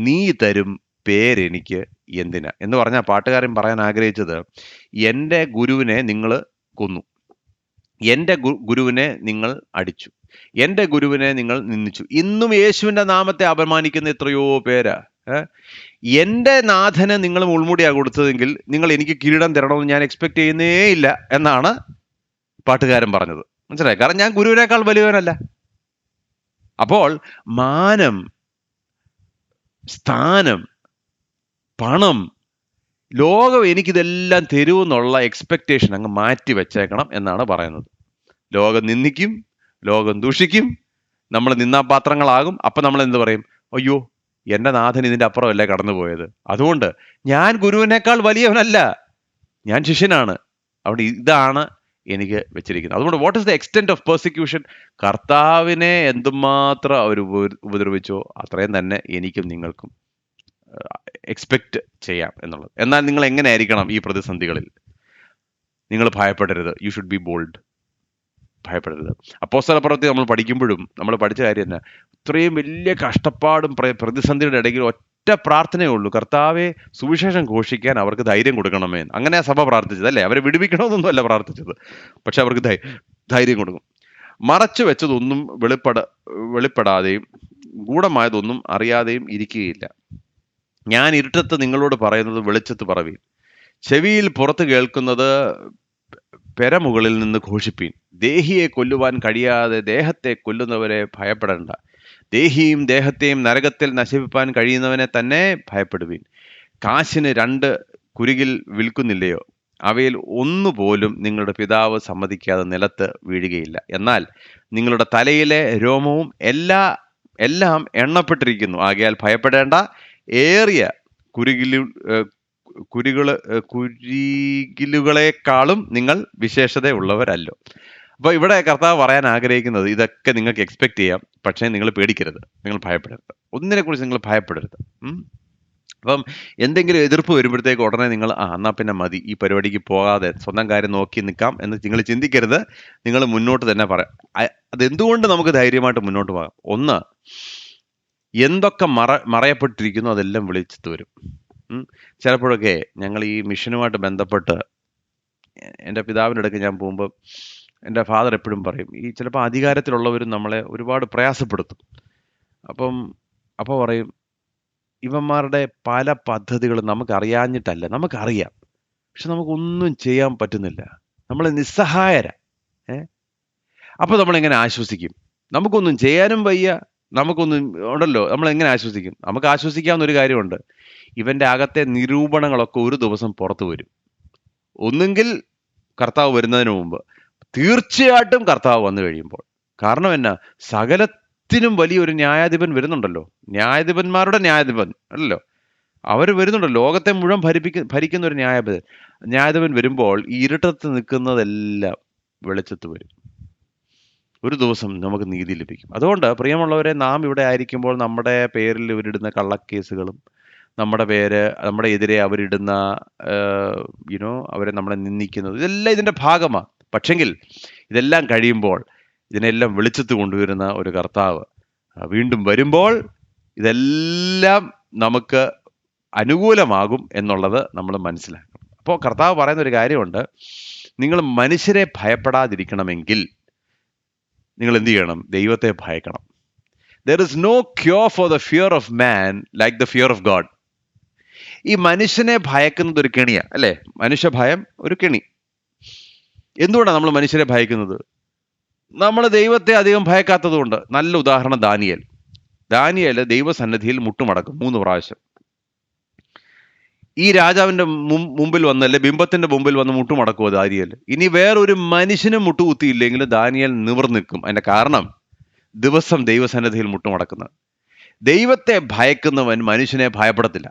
നീ തരും പേരെനിക്ക് എന്തിനാ എന്ന് പറഞ്ഞാൽ പാട്ടുകാരൻ പറയാൻ ആഗ്രഹിച്ചത്, എൻ്റെ ഗുരുവിനെ നിങ്ങൾ കൊന്നു, എൻ്റെ ഗുരുവിനെ നിങ്ങൾ അടിച്ചു, എൻ്റെ ഗുരുവിനെ നിങ്ങൾ നിന്ദിച്ചു, ഇന്നും യേശുവിൻ്റെ നാമത്തെ അപമാനിക്കുന്ന എത്രയോ പേരാ. എൻ്റെ നാഥന് നിങ്ങൾ മുൾമുടിയാ കൊടുത്തതെങ്കിൽ നിങ്ങൾ എനിക്ക് കിരീടം തരണമെന്ന് ഞാൻ എക്സ്പെക്ട് ചെയ്യുന്നേ ഇല്ല എന്നാണ് പാട്ടുകാരൻ പറഞ്ഞത്. മനസ്സിലായി? കാരണം ഞാൻ ഗുരുവിനേക്കാൾ വലിയവനല്ല. അപ്പോൾ മാനം, സ്ഥാനം, പണം, ലോകം എനിക്കിതെല്ലാം തരുമെന്നുള്ള എക്സ്പെക്റ്റേഷൻ അങ്ങ് മാറ്റി വെച്ചേക്കണം എന്നാണ് പറയുന്നത്. ലോകം നിന്ദിക്കും, ലോകം ദൂഷിക്കും, നമ്മൾ നിന്നാപാത്രങ്ങളാകും. അപ്പം നമ്മൾ എന്ത് പറയും? അയ്യോ, എൻ്റെ നാഥൻ ഇതിൻ്റെ അപ്പുറമല്ലേ കടന്നുപോയത്, അതുകൊണ്ട് ഞാൻ ഗുരുവിനേക്കാൾ വലിയവനല്ല, ഞാൻ ശിഷ്യനാണ്, അവിടെ ഇതാണ് എനിക്ക് വെച്ചിരിക്കുന്നത്. അതുകൊണ്ട് what is the extent of persecution? കർത്താവിനെ എന്തുമാത്രം അവർ ഉപദ്രവിച്ചോ അത്രയും തന്നെ എനിക്കും നിങ്ങൾക്കും എക്സ്പെക്റ്റ് ചെയ്യാം എന്നുള്ളത്. എന്നാൽ നിങ്ങൾ എങ്ങനെ ആയിരിക്കണം ഈ പ്രതിസന്ധികളിൽ? നിങ്ങൾ ഭയപ്പെടരുത്. You should be bold. ഭയപ്പെടരുത്. അപ്പോസ്തലപ്രവൃത്തി നമ്മൾ പഠിക്കുമ്പോഴും നമ്മൾ പഠിച്ച കാര്യം തന്നെ, ഇത്രയും വലിയ കഷ്ടപ്പാടും പ്രതിസന്ധിയുടെ ഇടയിൽ ഒറ്റ പ്രാർത്ഥനയേ ഉള്ളൂ: കർത്താവെ, സുവിശേഷം ഘോഷിക്കാൻ അവർക്ക് ധൈര്യം കൊടുക്കണമേ. അങ്ങനെ സഭ പ്രാർത്ഥിച്ചത് അല്ലേ? അവരെ വിടുവിക്കണമെന്നൊന്നും അല്ല പ്രാർത്ഥിച്ചത്, പക്ഷെ അവർക്ക് ധൈര്യം കൊടുക്കും. മറച്ചു വെച്ചതൊന്നും വെളിപ്പെടാതെയും ഗൂഢമായതൊന്നും അറിയാതെയും ഇരിക്കുകയില്ല. ഞാൻ ഇരുട്ടത്ത് നിങ്ങളോട് പറയുന്നത് വെളിച്ചത്ത് പറവീൻ, ചെവിയിൽ പുറത്ത് കേൾക്കുന്നത് പെരമുകളിൽ നിന്ന് ഘോഷിപ്പീൻ. ദേഹിയെ കൊല്ലുവാൻ കഴിയാതെ ദേഹത്തെ കൊല്ലുന്നവരെ ഭയപ്പെടേണ്ട, ദേഹിയും ദേഹത്തെയും നരകത്തിൽ നശിപ്പിക്കാൻ കഴിയുന്നവനെ തന്നെ ഭയപ്പെടുവീൻ. കാശിന് 2 കുരികിൽ വിൽക്കുന്നില്ലയോ? അവയിൽ ഒന്നുപോലും നിങ്ങളുടെ പിതാവ് സമ്മതിക്കാതെ നിലത്ത് വീഴുകയില്ല. എന്നാൽ നിങ്ങളുടെ തലയിലെ രോമവും എല്ലാം എണ്ണപ്പെട്ടിരിക്കുന്നു. ആകയാൽ ഭയപ്പെടേണ്ട. ഏറിയ കുരികിലുകളെക്കാളും നിങ്ങൾ വിശേഷതയുള്ളവരല്ലോ. അപ്പോൾ ഇവിടെ കർത്താവ് പറയാൻ ആഗ്രഹിക്കുന്നത്, ഇതൊക്കെ നിങ്ങൾക്ക് എക്സ്പെക്ട് ചെയ്യാം, പക്ഷേ നിങ്ങൾ പേടിക്കരുത്, നിങ്ങൾ ഭയപ്പെടരുത്, ഒന്നിനെക്കുറിച്ച് നിങ്ങൾ ഭയപ്പെടരുത്. അപ്പം എന്തെങ്കിലും എതിർപ്പ് വരുമ്പോഴത്തേക്ക് ഉടനെ നിങ്ങൾ എന്നാൽ പിന്നെ മതി, ഈ പരിപാടിക്ക് പോകാതെ സ്വന്തം കാര്യം നോക്കി നിൽക്കാം എന്ന് നിങ്ങൾ ചിന്തിക്കരുത്. നിങ്ങൾ മുന്നോട്ട് തന്നെ അതെന്തുകൊണ്ട് നമുക്ക് ധൈര്യമായിട്ട് മുന്നോട്ട് പോകാം? ഒന്ന്, എന്തൊക്കെ മറയപ്പെട്ടിരിക്കുന്നു അതെല്ലാം വെളിച്ചത്ത് വരും. ചിലപ്പോഴൊക്കെ ഞങ്ങൾ ഈ മിഷനുമായിട്ട് ബന്ധപ്പെട്ട് എൻ്റെ പിതാവിൻ്റെ അടുക്ക് ഞാൻ പോകുമ്പോൾ എൻ്റെ ഫാദർ എപ്പോഴും പറയും, ഈ ചിലപ്പോൾ അധികാരത്തിലുള്ളവരും നമ്മളെ ഒരുപാട് പ്രയാസപ്പെടുത്തും. അപ്പോൾ പറയും, ഇവന്മാരുടെ പല പദ്ധതികളും നമുക്കറിയാഞ്ഞിട്ടല്ല, നമുക്കറിയാം, പക്ഷെ നമുക്കൊന്നും ചെയ്യാൻ പറ്റുന്നില്ല, നമ്മൾ നിസ്സഹായര. അപ്പോൾ നമ്മളെങ്ങനെ ആശ്വസിക്കും? നമുക്കൊന്നും ചെയ്യാനും വയ്യ, നമുക്കൊന്നും ഉണ്ടല്ലോ, നമ്മളെങ്ങനെ ആശ്വസിക്കും? നമുക്ക് ആശ്വസിക്കാവുന്ന ഒരു കാര്യമുണ്ട്, ഇവൻ്റെ അകത്തെ നിരൂപണങ്ങളൊക്കെ ഒരു ദിവസം പുറത്തു വരും. ഒന്നുകിൽ കർത്താവ് വരുന്നതിന് മുമ്പ്, തീർച്ചയായിട്ടും കർത്താവ് വന്നു കഴിയുമ്പോൾ. കാരണം എന്നാ? സകലത്തിനും വലിയൊരു ന്യായാധിപൻ വരുന്നുണ്ടല്ലോ, ന്യായാധിപന്മാരുടെ ന്യായാധിപൻ അല്ലല്ലോ, അവർ വരുന്നുണ്ടല്ലോ, ലോകത്തെ മുഴുവൻ ഭരിക്കുന്ന ഒരു ന്യായാധിപൻ വരുമ്പോൾ ഈ ഇരുട്ടത്ത് നിൽക്കുന്നതെല്ലാം വെളിച്ചത്ത് വരും. ഒരു ദിവസം നമുക്ക് നീതി ലഭിക്കും. അതുകൊണ്ട് പ്രിയമുള്ളവരെ, നാം ഇവിടെ ആയിരിക്കുമ്പോൾ നമ്മുടെ പേരിൽ ഇവരിടുന്ന കള്ളക്കേസുകളും, നമ്മുടെ എതിരെ അവരിടുന്ന അവരെ നമ്മളെ നിന്ദിക്കുന്നത്, ഇതെല്ലാം ഇതിൻ്റെ ഭാഗമാണ്. പക്ഷെങ്കിൽ ഇതെല്ലാം കഴിയുമ്പോൾ ഇതിനെല്ലാം വെളിച്ചത്ത് കൊണ്ടുവരുന്ന ഒരു കർത്താവ് വീണ്ടും വരുമ്പോൾ ഇതെല്ലാം നമുക്ക് അനുകൂലമാകും എന്നുള്ളത് നമ്മൾ മനസ്സിലാക്കണം. അപ്പോൾ കർത്താവ് പറയുന്ന ഒരു കാര്യമുണ്ട്, നിങ്ങൾ മനുഷ്യരെ ഭയപ്പെടാതിരിക്കണമെങ്കിൽ നിങ്ങൾ എന്ത് ചെയ്യണം? ദൈവത്തെ ഭയക്കണം. There is no cure for the fear of man like the fear of God. ഈ മനുഷ്യനെ ഭയക്കുന്നത് ഒരു കെണിയാണ്, അല്ലേ? മനുഷ്യ ഭയം ഒരു കെണി. എന്തുകൊണ്ടാണ് നമ്മൾ മനുഷ്യരെ ഭയക്കുന്നത്? നമ്മൾ ദൈവത്തെ അധികം ഭയക്കാത്തത് കൊണ്ട്. നല്ല ഉദാഹരണം ദാനിയേൽ ദൈവസന്നിധിയിൽ മുട്ടുമടക്കും 3 പ്രാവശ്യം. ഈ രാജാവിന്റെ മുമ്പിൽ വന്നല്ലേ, ബിംബത്തിന്റെ മുമ്പിൽ വന്ന് മുട്ടുമടക്കുമോ ദാനിയേൽ? ഇനി വേറൊരു മനുഷ്യനും മുട്ടുകുത്തിയില്ലെങ്കിലും ദാനിയേൽ നിവർന്ന് നിൽക്കും. അതിന്റെ കാരണം ദിവസം ദൈവസന്നിധിയിൽ മുട്ടുമടക്കുന്നത്. ദൈവത്തെ ഭയക്കുന്നവൻ മനുഷ്യനെ ഭയപ്പെടത്തില്ല.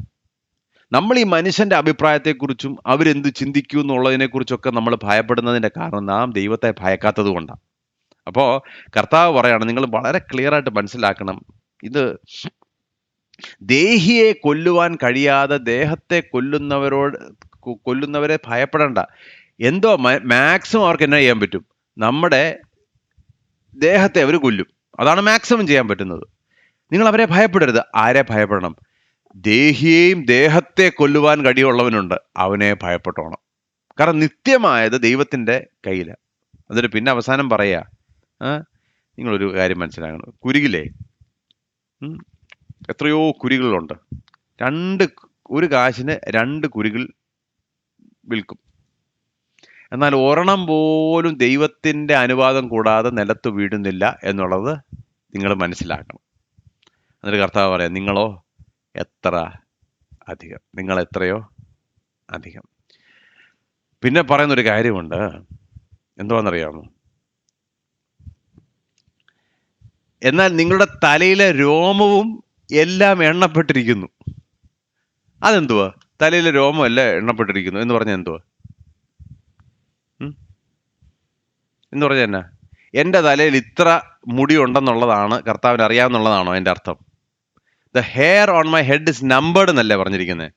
നമ്മൾ ഈ മനുഷ്യന്റെ അഭിപ്രായത്തെക്കുറിച്ചും അവരെന്ത് ചിന്തിക്കൂ എന്നുള്ളതിനെ കുറിച്ചൊക്കെ നമ്മൾ ഭയപ്പെടുന്നതിന്റെ കാരണം നാം ദൈവത്തെ ഭയക്കാത്തത് കൊണ്ടാണ്. അപ്പോ കർത്താവ് പറയാണ്, നിങ്ങൾ വളരെ ക്ലിയർ ആയിട്ട് മനസ്സിലാക്കണം, ഇത് ദേഹിയെ കൊല്ലുവാൻ കഴിയാതെ ദേഹത്തെ കൊല്ലുന്നവരെ ഭയപ്പെടേണ്ട. എന്തോ മാക്സിമം അവർക്ക് എന്നാ ചെയ്യാൻ പറ്റും? നമ്മുടെ ദേഹത്തെ അവർ കൊല്ലും. അതാണ് മാക്സിമം ചെയ്യാൻ പറ്റുന്നത്. നിങ്ങൾ അവരെ ഭയപ്പെടരുത്. ആരെ ഭയപ്പെടണം? ദേഹിയെയും ദേഹത്തെ കൊല്ലുവാൻ കഴിയുള്ളവനുണ്ട്, അവനെ ഭയപ്പെട്ടോണം. കാരണം നിത്യമായത് ദൈവത്തിന്റെ കയ്യിലാണ്. എന്നിട്ട് പിന്നെ അവസാനം പറയാ, നിങ്ങളൊരു കാര്യം മനസ്സിലാക്കണം. കുരുകിലേ, എത്രയോ കുരികളുണ്ട്. ഒരു കാശിന് 2 കുരികൾ വിൽക്കും. എന്നാൽ ഒരെണ്ണം പോലും ദൈവത്തിന്റെ അനുവാദം കൂടാതെ നിലത്ത് വീഴുന്നില്ല എന്നുള്ളത് നിങ്ങൾ മനസ്സിലാക്കണം. എന്നിട്ട് കർത്താവ് പറയാം, നിങ്ങളോ എത്ര അധികം, നിങ്ങൾ എത്രയോ അധികം. പിന്നെ പറയുന്നൊരു കാര്യമുണ്ട്, എന്തുവാണെന്നറിയാമോ? എന്നാൽ നിങ്ങളുടെ തലയിലെ രോമവും എല്ലാം എണ്ണപ്പെട്ടിരിക്കുന്നു. അതെന്തുവാ? തലയിലെ രോമം എല്ലാം എണ്ണപ്പെട്ടിരിക്കുന്നു എന്ന് പറഞ്ഞാൽ എന്തുവാ? എന്ന് പറഞ്ഞാൽ എന്നാ? എൻ്റെ തലയിൽ ഇത്ര മുടി ഉണ്ടെന്നുള്ളതാണ് കർത്താവിന് അറിയാവുന്നുള്ളതാണോ എൻ്റെ അർത്ഥം? The hair on my head is numbered എന്നല്ലേ പറഞ്ഞിരിക്കുന്നത്?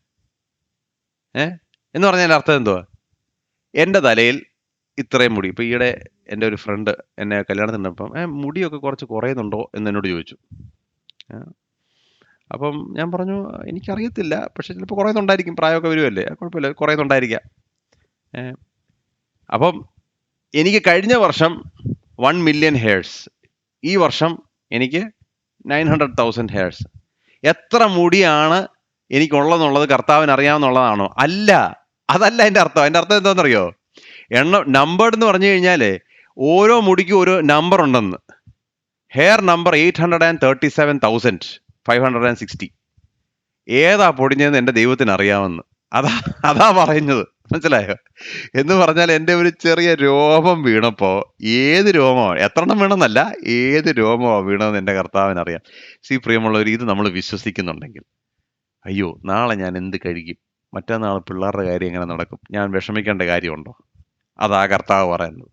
എന്ന് പറഞ്ഞാൽ എൻ്റെ അർത്ഥം എന്തുവാ? എൻ്റെ തലയിൽ ഇത്രയും മുടി. ഇപ്പൊ ഈയിടെ എൻ്റെ ഒരു ഫ്രണ്ട് എന്നെ കല്യാണത്തിനപ്പം മുടിയൊക്കെ കുറച്ച് കുറയുന്നുണ്ടോ എന്ന് എന്നോട് ചോദിച്ചു. അപ്പം ഞാൻ പറഞ്ഞു, എനിക്കറിയത്തില്ല, പക്ഷെ ചിലപ്പോൾ കുറയുന്നുണ്ടായിരിക്കും, പ്രായമൊക്കെ വരുമല്ലേ, കുഴപ്പമില്ല, കുറയുന്നുണ്ടായിരിക്കാം. അപ്പം എനിക്ക് കഴിഞ്ഞ വർഷം 1 മില്യൺ ഹെയർസ്, ഈ വർഷം എനിക്ക് 900,000 ഹെയർസ്. എത്ര മുടിയാണ് എനിക്കുള്ളതെന്നുള്ളത് കർത്താവിന് അറിയാവുന്നുള്ളതാണോ? അല്ല, അതല്ല എൻ്റെ അർത്ഥം. എൻ്റെ അർത്ഥം എന്താണെന്നറിയോ? നമ്പേർഡ് എന്ന് പറഞ്ഞു കഴിഞ്ഞാല് ഓരോ മുടിക്കും ഒരു നമ്പർ ഉണ്ടെന്ന്. Hair number 837,560. ഏതാ പൊടിഞ്ഞതെന്ന് എൻ്റെ ദൈവത്തിന് അറിയാമെന്ന്. അതാ പറയുന്നത്, മനസ്സിലായോ? എന്ന് പറഞ്ഞാൽ എൻ്റെ ഒരു ചെറിയ രോമം വീണപ്പോ, ഏത് രോമമാണ്, എത്ര എണ്ണം വീണെന്നല്ല, ഏത് രോമമാണ് വീണതെന്ന് എൻ്റെ കർത്താവിന് അറിയാം. പ്രിയമുള്ളവർ, ഇത് നമ്മൾ വിശ്വസിക്കുന്നുണ്ടെങ്കിൽ, അയ്യോ നാളെ ഞാൻ എന്ത് കഴിക്കും, മറ്റന്നാൾ പിള്ളേരുടെ കാര്യം എങ്ങനെ നടക്കും, ഞാൻ വിഷമിക്കേണ്ട കാര്യമുണ്ടോ? അതാ കർത്താവ് പറയുന്നത്.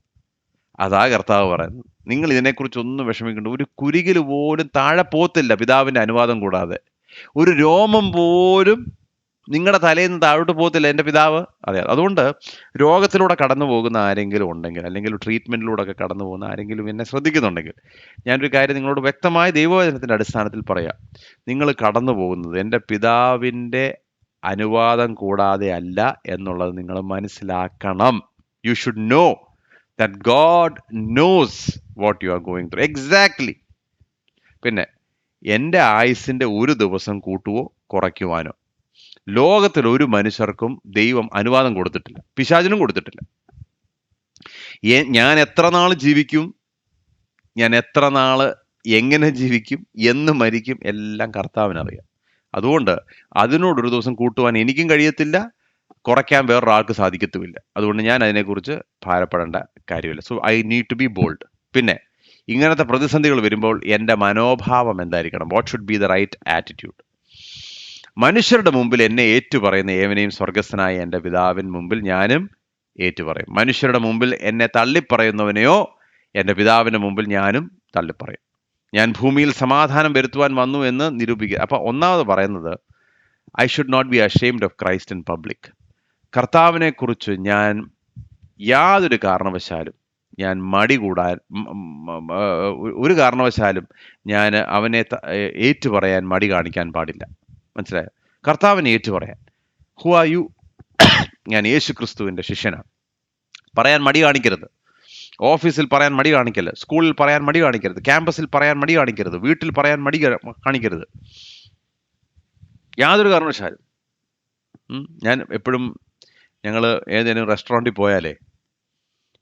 നിങ്ങൾ ഇതിനെക്കുറിച്ച് ഒന്നും വിഷമിക്കേണ്ട. ഒരു കുരികിൽ പോലും താഴെ പോത്തില്ല പിതാവിന്റെ അനുവാദം കൂടാതെ. ഒരു രോമം പോലും നിങ്ങളുടെ തലയിൽ നിന്ന് താഴോട്ട് പോകത്തില്ല എൻ്റെ പിതാവ്. അതെ, അതുകൊണ്ട് രോഗത്തിലൂടെ കടന്നു പോകുന്ന ആരെങ്കിലും ഉണ്ടെങ്കിൽ, അല്ലെങ്കിൽ ട്രീറ്റ്മെന്റിലൂടെ ഒക്കെ കടന്നു പോകുന്ന ആരെങ്കിലും എന്നെ ശ്രദ്ധിക്കുന്നുണ്ടെങ്കിൽ, ഞാനൊരു കാര്യം നിങ്ങളോട് വ്യക്തമായ ദൈവവചനത്തിന്റെ അടിസ്ഥാനത്തിൽ പറയാം. നിങ്ങൾ കടന്നു പോകുന്നത് എൻ്റെ പിതാവിന്റെ അനുവാദം കൂടാതെ അല്ല എന്നുള്ളത് നിങ്ങൾ മനസ്സിലാക്കണം. You should know that God knows what you are going through. Exactly. പിന്നെ എൻ്റെ ആയുസിന്റെ ഒരു ദിവസം കൂട്ടുവോ കുറയ്ക്കുവാനോ ലോകത്തിൽ ഒരു മനുഷ്യർക്കും ദൈവം അനുവാദം കൊടുത്തിട്ടില്ല, പിശാചിനും കൊടുത്തിട്ടില്ല. ഞാൻ എത്ര നാൾ ജീവിക്കും, ഞാൻ എത്ര നാള് എങ്ങനെ ജീവിക്കും, എന്ന് മരിക്കും, എല്ലാം കർത്താവിനറിയാം. അതുകൊണ്ട് അതിനോടൊരു ദിവസം കൂട്ടുവാൻ എനിക്കും കഴിയത്തില്ല, കുറയ്ക്കാൻ വേറൊരാൾക്ക് സാധിക്കത്തുമില്ല. അതുകൊണ്ട് ഞാൻ അതിനെക്കുറിച്ച് ഭാരപ്പെടേണ്ട കാര്യമില്ല. So I need to be bold. പിന്നെ ഇങ്ങനത്തെ പ്രതിസന്ധികൾ വരുമ്പോൾ എൻ്റെ മനോഭാവം എന്തായിരിക്കണം? What should be the right attitude? മനുഷ്യരുടെ മുമ്പിൽ എന്നെ ഏറ്റുപറയുന്ന ഏവനെയും സ്വർഗസ്ഥനായ എൻ്റെ പിതാവിന് മുമ്പിൽ ഞാനും ഏറ്റുപറയും. മനുഷ്യരുടെ മുമ്പിൽ എന്നെ തള്ളിപ്പറയുന്നവനെയോ എൻ്റെ പിതാവിൻ്റെ മുമ്പിൽ ഞാനും തള്ളിപ്പറയും. ഞാൻ ഭൂമിയിൽ സമാധാനം വരുത്തുവാൻ വന്നു എന്ന് നിരൂപിക്കുക. അപ്പൊ ഒന്നാമത് പറയുന്നത്, I should not be ashamed of Christ in public. കർത്താവിനെ കുറിച്ച് ഞാൻ യാതൊരു കാരണവശാലും ഞാൻ മടി കൂടാൻ, ഒരു കാരണവശാലും ഞാൻ അവനെ ഏറ്റുപറയാൻ മടി കാണിക്കാൻ പാടില്ല. മനസ്സിലായോ? കർത്താവിനെ ഏറ്റുപറയാൻ. Who are you? ഞാൻ യേശു ക്രിസ്തുവിന്റെ ശിഷ്യനാണ്. പറയാൻ മടി കാണിക്കരുത്. ഓഫീസിൽ പറയാൻ മടി കാണിക്കരുത്, സ്കൂളിൽ പറയാൻ മടി കാണിക്കരുത്, ക്യാമ്പസിൽ പറയാൻ മടി കാണിക്കരുത്, വീട്ടിൽ പറയാൻ മടി കാണിക്കരുത്, യാതൊരു കാരണവശാലും. ഞാൻ എപ്പോഴും, ഞങ്ങൾ ഏതെങ്കിലും റെസ്റ്റോറൻറ്റിൽ പോയാലേ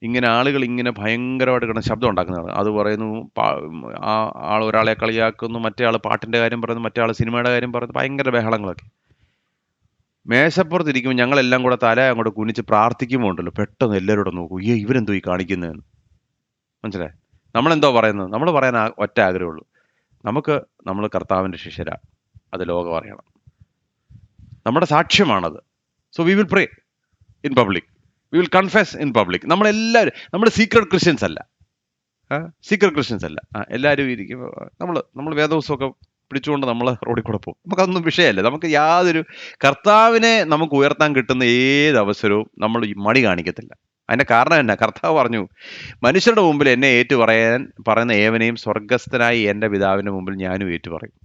ഇങ്ങനെ ആളുകൾ ഇങ്ങനെ ഭയങ്കരമായിട്ട് കിടന്ന് ശബ്ദം ഉണ്ടാക്കുന്നതാണ്. അത് പറയുന്നു, ആ ആൾ ഒരാളെ കളിയാക്കുന്നു, മറ്റേ ആൾ പാട്ടിൻ്റെ കാര്യം പറയുന്നു, മറ്റേ ആൾ സിനിമയുടെ കാര്യം പറയുന്നു, ഭയങ്കര ബഹളങ്ങളൊക്കെ. മേശപ്പുറത്തിരിക്കുമ്പോൾ ഞങ്ങളെല്ലാം കൂടെ തല അങ്ങോട്ട് കുനിച്ച് പ്രാർത്ഥിക്കുമ്പോൾ ഉണ്ടല്ലോ, പെട്ടെന്ന് എല്ലാവരോടും നോക്കൂ, ഇവരെന്തോ ഈ കാണിക്കുന്നതെന്ന്. മനസ്സിലായി? നമ്മളെന്തോ പറയുന്നത്? നമ്മൾ പറയാൻ ഒറ്റ ആഗ്രഹമുള്ളൂ, നമ്മൾ കർത്താവിൻ്റെ ശിഷ്യരാ, അത് ലോകം അറിയണം, നമ്മുടെ സാക്ഷ്യമാണത്. So we will pray in public, we will confess in public. നമ്മളെല്ലാവരും, നമ്മൾ സീക്രട്ട് ക്രിസ്ത്യൻസ് അല്ല, സീക്രട്ട് ക്രിസ്ത്യൻസ് അല്ല. എല്ലാവരും ഇരിക്കും, നമ്മൾ വേദപുസ്തകമൊക്കെ പിടിച്ചുകൊണ്ട് നമ്മൾ റോഡിൽ കൂടെ പോകും, നമുക്കതൊന്നും വിഷയമല്ല. നമുക്ക് യാതൊരു, കർത്താവിനെ നമുക്ക് ഉയർത്താൻ കിട്ടുന്ന ഏത് അവസരവും നമ്മൾ ഈ മടി കാണിക്കത്തില്ല. അതിന്റെ കാരണം എന്നാ? കർത്താവ് പറഞ്ഞു, മനുഷ്യരുടെ മുമ്പിൽ എന്നെ പറയുന്ന ഏവനെയും സ്വർഗസ്ഥനായി എൻ്റെ പിതാവിൻ്റെ മുമ്പിൽ ഞാനും ഏറ്റുപറയും.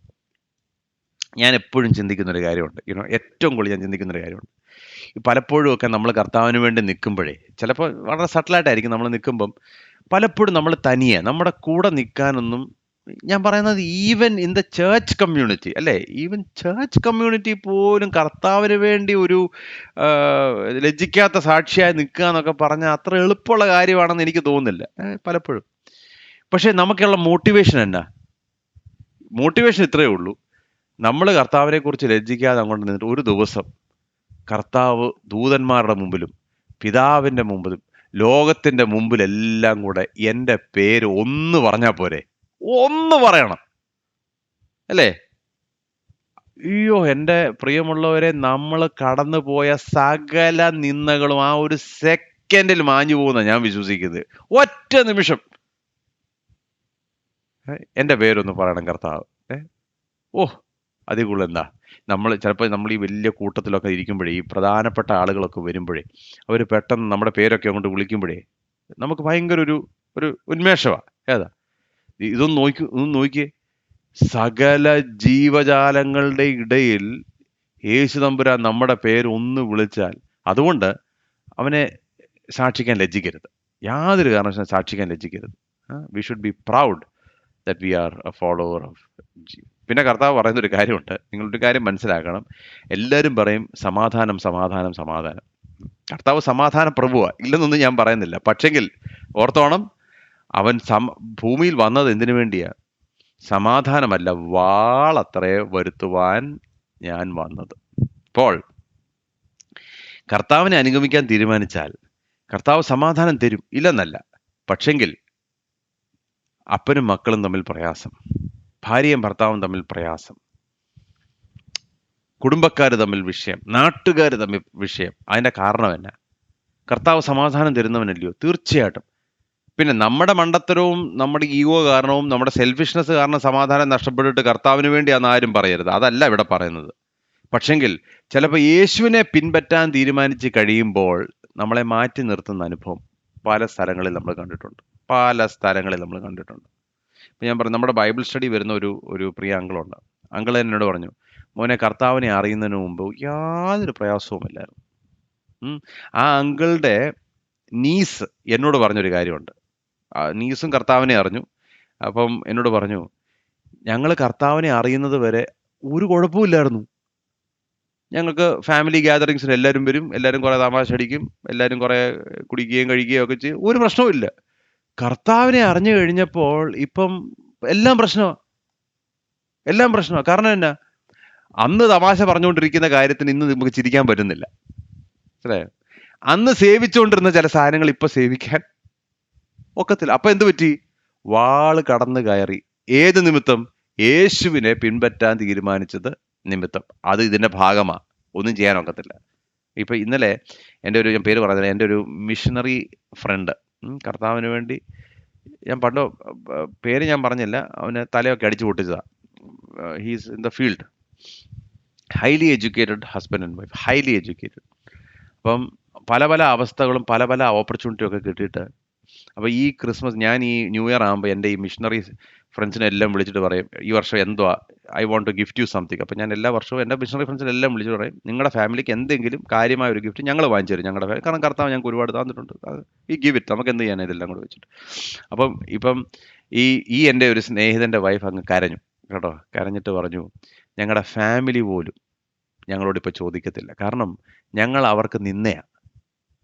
ഞാൻ എപ്പോഴും ചിന്തിക്കുന്നൊരു കാര്യമുണ്ട്, ഏറ്റവും കൂടുതൽ ഞാൻ ചിന്തിക്കുന്നൊരു കാര്യമുണ്ട്. പലപ്പോഴും ഒക്കെ നമ്മൾ കർത്താവിന് വേണ്ടി നിൽക്കുമ്പോഴേ, ചിലപ്പോൾ വളരെ സട്ടിലായിട്ടായിരിക്കും നമ്മൾ നിൽക്കുമ്പം, പലപ്പോഴും നമ്മൾ തനിയെ, നമ്മുടെ കൂടെ നിൽക്കാനൊന്നും, ഞാൻ പറയുന്നത് even in the church community, അല്ലേ, ഈവൻ ചേർച്ച് കമ്മ്യൂണിറ്റി പോലും കർത്താവിന് വേണ്ടി ഒരു ലജ്ജിക്കാത്ത സാക്ഷിയായി നിൽക്കുക എന്നൊക്കെ പറഞ്ഞാൽ അത്ര എളുപ്പമുള്ള കാര്യമാണെന്ന് എനിക്ക് തോന്നുന്നില്ല പലപ്പോഴും. പക്ഷേ നമുക്കുള്ള മോട്ടിവേഷൻ എന്നാ? മോട്ടിവേഷൻ ഇത്രയേ ഉള്ളൂ, നമ്മൾ കർത്താവിനെ കുറിച്ച് ലജ്ജിക്കാതെ അങ്ങോട്ട് നിന്നിട്ട് ഒരു ദിവസം കർത്താവ് ദൂതന്മാരുടെ മുമ്പിലും പിതാവിൻ്റെ മുമ്പിലും ലോകത്തിൻ്റെ മുമ്പിലെല്ലാം കൂടെ എൻ്റെ പേര് ഒന്ന് പറഞ്ഞാൽ പോരെ? ഒന്ന് പറയണം, അല്ലേ? അയ്യോ, എൻ്റെ പ്രിയമുള്ളവരെ, നമ്മൾ കടന്നു പോയ സകല നിന്ദകളും ആ ഒരു സെക്കൻഡിൽ മാഞ്ഞു പോകുന്ന ഞാൻ വിശ്വസിക്കുന്നത്. ഒറ്റ നിമിഷം എൻ്റെ പേരൊന്ന് പറയണം കർത്താവ്. ഓ, അതിൽ കൂടുതൽ എന്താ? ചിലപ്പോൾ നമ്മൾ ഈ വലിയ കൂട്ടത്തിലൊക്കെ ഇരിക്കുമ്പോഴേ, ഈ പ്രധാനപ്പെട്ട ആളുകളൊക്കെ വരുമ്പോഴേ, അവർ പെട്ടെന്ന് നമ്മുടെ പേരൊക്കെ അങ്ങോട്ട് വിളിക്കുമ്പോഴേ നമുക്ക് ഭയങ്കര ഒരു ഉന്മേഷമാണ്. ഏതാ ഇതൊന്ന് നോക്കിയേ, സകല ജീവജാലങ്ങളുടെ ഇടയിൽ യേശു തമ്പുരാൻ നമ്മുടെ പേര് ഒന്ന് വിളിച്ചാൽ, അതുകൊണ്ട് അവനെ സാക്ഷിക്കാൻ ലജ്ജിക്കരുത്, യാതൊരു കാരണവശാലും സാക്ഷിക്കാൻ ലജ്ജിക്കരുത്. We should be proud that we are a follower of Jesus. പിന്നെ കർത്താവ് പറയുന്നൊരു കാര്യമുണ്ട്, നിങ്ങളൊരു കാര്യം മനസ്സിലാക്കണം. എല്ലാവരും പറയും സമാധാനം സമാധാനം സമാധാനം. കർത്താവ് സമാധാന പ്രഭുവാണ്, ഇല്ലെന്നൊന്നും ഞാൻ പറയുന്നില്ല. പക്ഷെങ്കിൽ ഓർത്തോണം, അവൻ ഭൂമിയിൽ വന്നത് എന്തിനു വേണ്ടിയാ? സമാധാനമല്ല, വാളത്രേ വരുത്തുവാൻ ഞാൻ വന്നത്. അപ്പോൾ കർത്താവിനെ അനുഗമിക്കാൻ തീരുമാനിച്ചാൽ കർത്താവ് സമാധാനം തരും, ഇല്ലെന്നല്ല. പക്ഷെങ്കിൽ അപ്പനും മക്കളും തമ്മിൽ പ്രയാസം, ഭാര്യയും ഭർത്താവും തമ്മിൽ പ്രയാസം, കുടുംബക്കാർ തമ്മിൽ വിഷയം, നാട്ടുകാർ തമ്മിൽ വിഷയം. അതിൻ്റെ കാരണം എന്നാ? കർത്താവ് സമാധാനം തരുന്നവനല്ലയോ? തീർച്ചയായിട്ടും. പിന്നെ നമ്മുടെ മണ്ടത്തരവും നമ്മുടെ ഈഗോ കാരണവും നമ്മുടെ സെൽഫിഷ്നെസ് കാരണം സമാധാനം നഷ്ടപ്പെട്ടിട്ട് കർത്താവിന് വേണ്ടിയാണെന്ന് ആരും പറയരുത്, അതല്ല ഇവിടെ പറയുന്നത്. പക്ഷെങ്കിൽ ചിലപ്പോൾ യേശുവിനെ പിൻപറ്റാൻ തീരുമാനിച്ച് കഴിയുമ്പോൾ നമ്മളെ മാറ്റി നിർത്തുന്ന അനുഭവം പല സ്ഥലങ്ങളിൽ നമ്മൾ കണ്ടിട്ടുണ്ട്. ഇപ്പം ഞാൻ പറഞ്ഞു, നമ്മുടെ ബൈബിൾ സ്റ്റഡി വരുന്ന ഒരു പ്രിയ അങ്കിളുണ്ട്. അങ്കിൾ എന്നോട് പറഞ്ഞു, മോനെ, കർത്താവിനെ അറിയുന്നതിന് മുമ്പ് യാതൊരു പ്രയാസവുമില്ലായിരുന്നു. ആ അങ്കിളുടെ നീസ് എന്നോട് പറഞ്ഞൊരു കാര്യമുണ്ട്. നീസും കർത്താവിനെ അറിഞ്ഞു. അപ്പം എന്നോട് പറഞ്ഞു, ഞങ്ങൾ കർത്താവിനെ അറിയുന്നത് വരെ ഒരു കുഴപ്പമില്ലായിരുന്നു. ഞങ്ങൾക്ക് ഫാമിലി ഗ്യാതറിങ്സിന് എല്ലാവരും വരും, എല്ലാവരും കുറേ തമാശ അടിക്കും, എല്ലാവരും കുറേ കുടിക്കുകയും കഴിക്കുകയും ഒക്കെ ചെയ്യും, ഒരു പ്രശ്നവുമില്ല. കർത്താവിനെ അറിഞ്ഞു കഴിഞ്ഞപ്പോൾ ഇപ്പം എല്ലാം പ്രശ്നമാണ്. കാരണം എന്നാ? അന്ന് തമാശ പറഞ്ഞുകൊണ്ടിരിക്കുന്ന കാര്യത്തിന് ഇന്ന് നമുക്ക് ചിരിക്കാൻ പറ്റുന്നില്ല, അല്ലേ? അന്ന് സേവിച്ചുകൊണ്ടിരുന്ന ചില സാധനങ്ങൾ ഇപ്പൊ സേവിക്കാൻ ഒക്കത്തില്ല. അപ്പൊ എന്ത് പറ്റി? വാള് കടന്നു കയറി. ഏത് നിമിത്തം? യേശുവിനെ പിൻപറ്റാൻ തീരുമാനിച്ചത് നിമിത്തം. അത് ഇതിന്റെ ഭാഗമാണ്, ഒന്നും ചെയ്യാൻ ഒക്കത്തില്ല. ഇപ്പൊ ഇന്നലെ ഞാൻ പേര് പറഞ്ഞില്ല, എൻ്റെ ഒരു മിഷണറി ഫ്രണ്ട്, കർത്താവിന് വേണ്ടി, ഞാൻ പേര് ഞാൻ പറഞ്ഞില്ല, അവന് തലയൊക്കെ അടിച്ചു പൊട്ടിച്ചതാ. He's in the field, highly educated husband and wife, highly educated. അപ്പം പല അവസ്ഥകളും പല ഓപ്പർച്യൂണിറ്റിയും ഒക്കെ കിട്ടിയിട്ട്, അപ്പോൾ ഈ ക്രിസ്മസ്, ഞാൻ ഈ ന്യൂ ഇയർ ആകുമ്പോൾ എൻ്റെ ഈ മിഷണറി ഫ്രണ്ട്സിനെ എല്ലാം വിളിച്ചിട്ട് പറയും, ഈ വർഷം എന്തുവാ, I want to gift you something. അപ്പോൾ ഞാൻ എല്ലാ വർഷവും എൻ്റെ മിഷണറി ഫ്രണ്ട്സിനെല്ലാം വിളിച്ചിട്ട് പറയും, നിങ്ങളുടെ ഫാമിലിക്ക് എന്തെങ്കിലും കാര്യമായ ഒരു ഗിഫ്റ്റ് ഞങ്ങൾ വാങ്ങിച്ചു തരും, ഞങ്ങളുടെ കാരണം കർത്താവ് ഞങ്ങൾക്ക് ഒരുപാട് തന്നിട്ടുണ്ട്, ഈ ഗിവ് ഇറ്റ്, നമുക്ക് എന്ത് ചെയ്യാൻ ഇതെല്ലാം കൂടെ വെച്ചിട്ട്. ഇപ്പം ഈ എൻ്റെ ഒരു സ്നേഹിതൻ്റെ വൈഫ് അങ്ങ് കരഞ്ഞു കേട്ടോ. കരഞ്ഞിട്ട് പറഞ്ഞു, ഞങ്ങളുടെ ഫാമിലി പോലും ഞങ്ങളോട് ഇപ്പോൾ ചോദിക്കത്തില്ല, കാരണം ഞങ്ങൾ അവർക്ക് നിന്നയാണ്,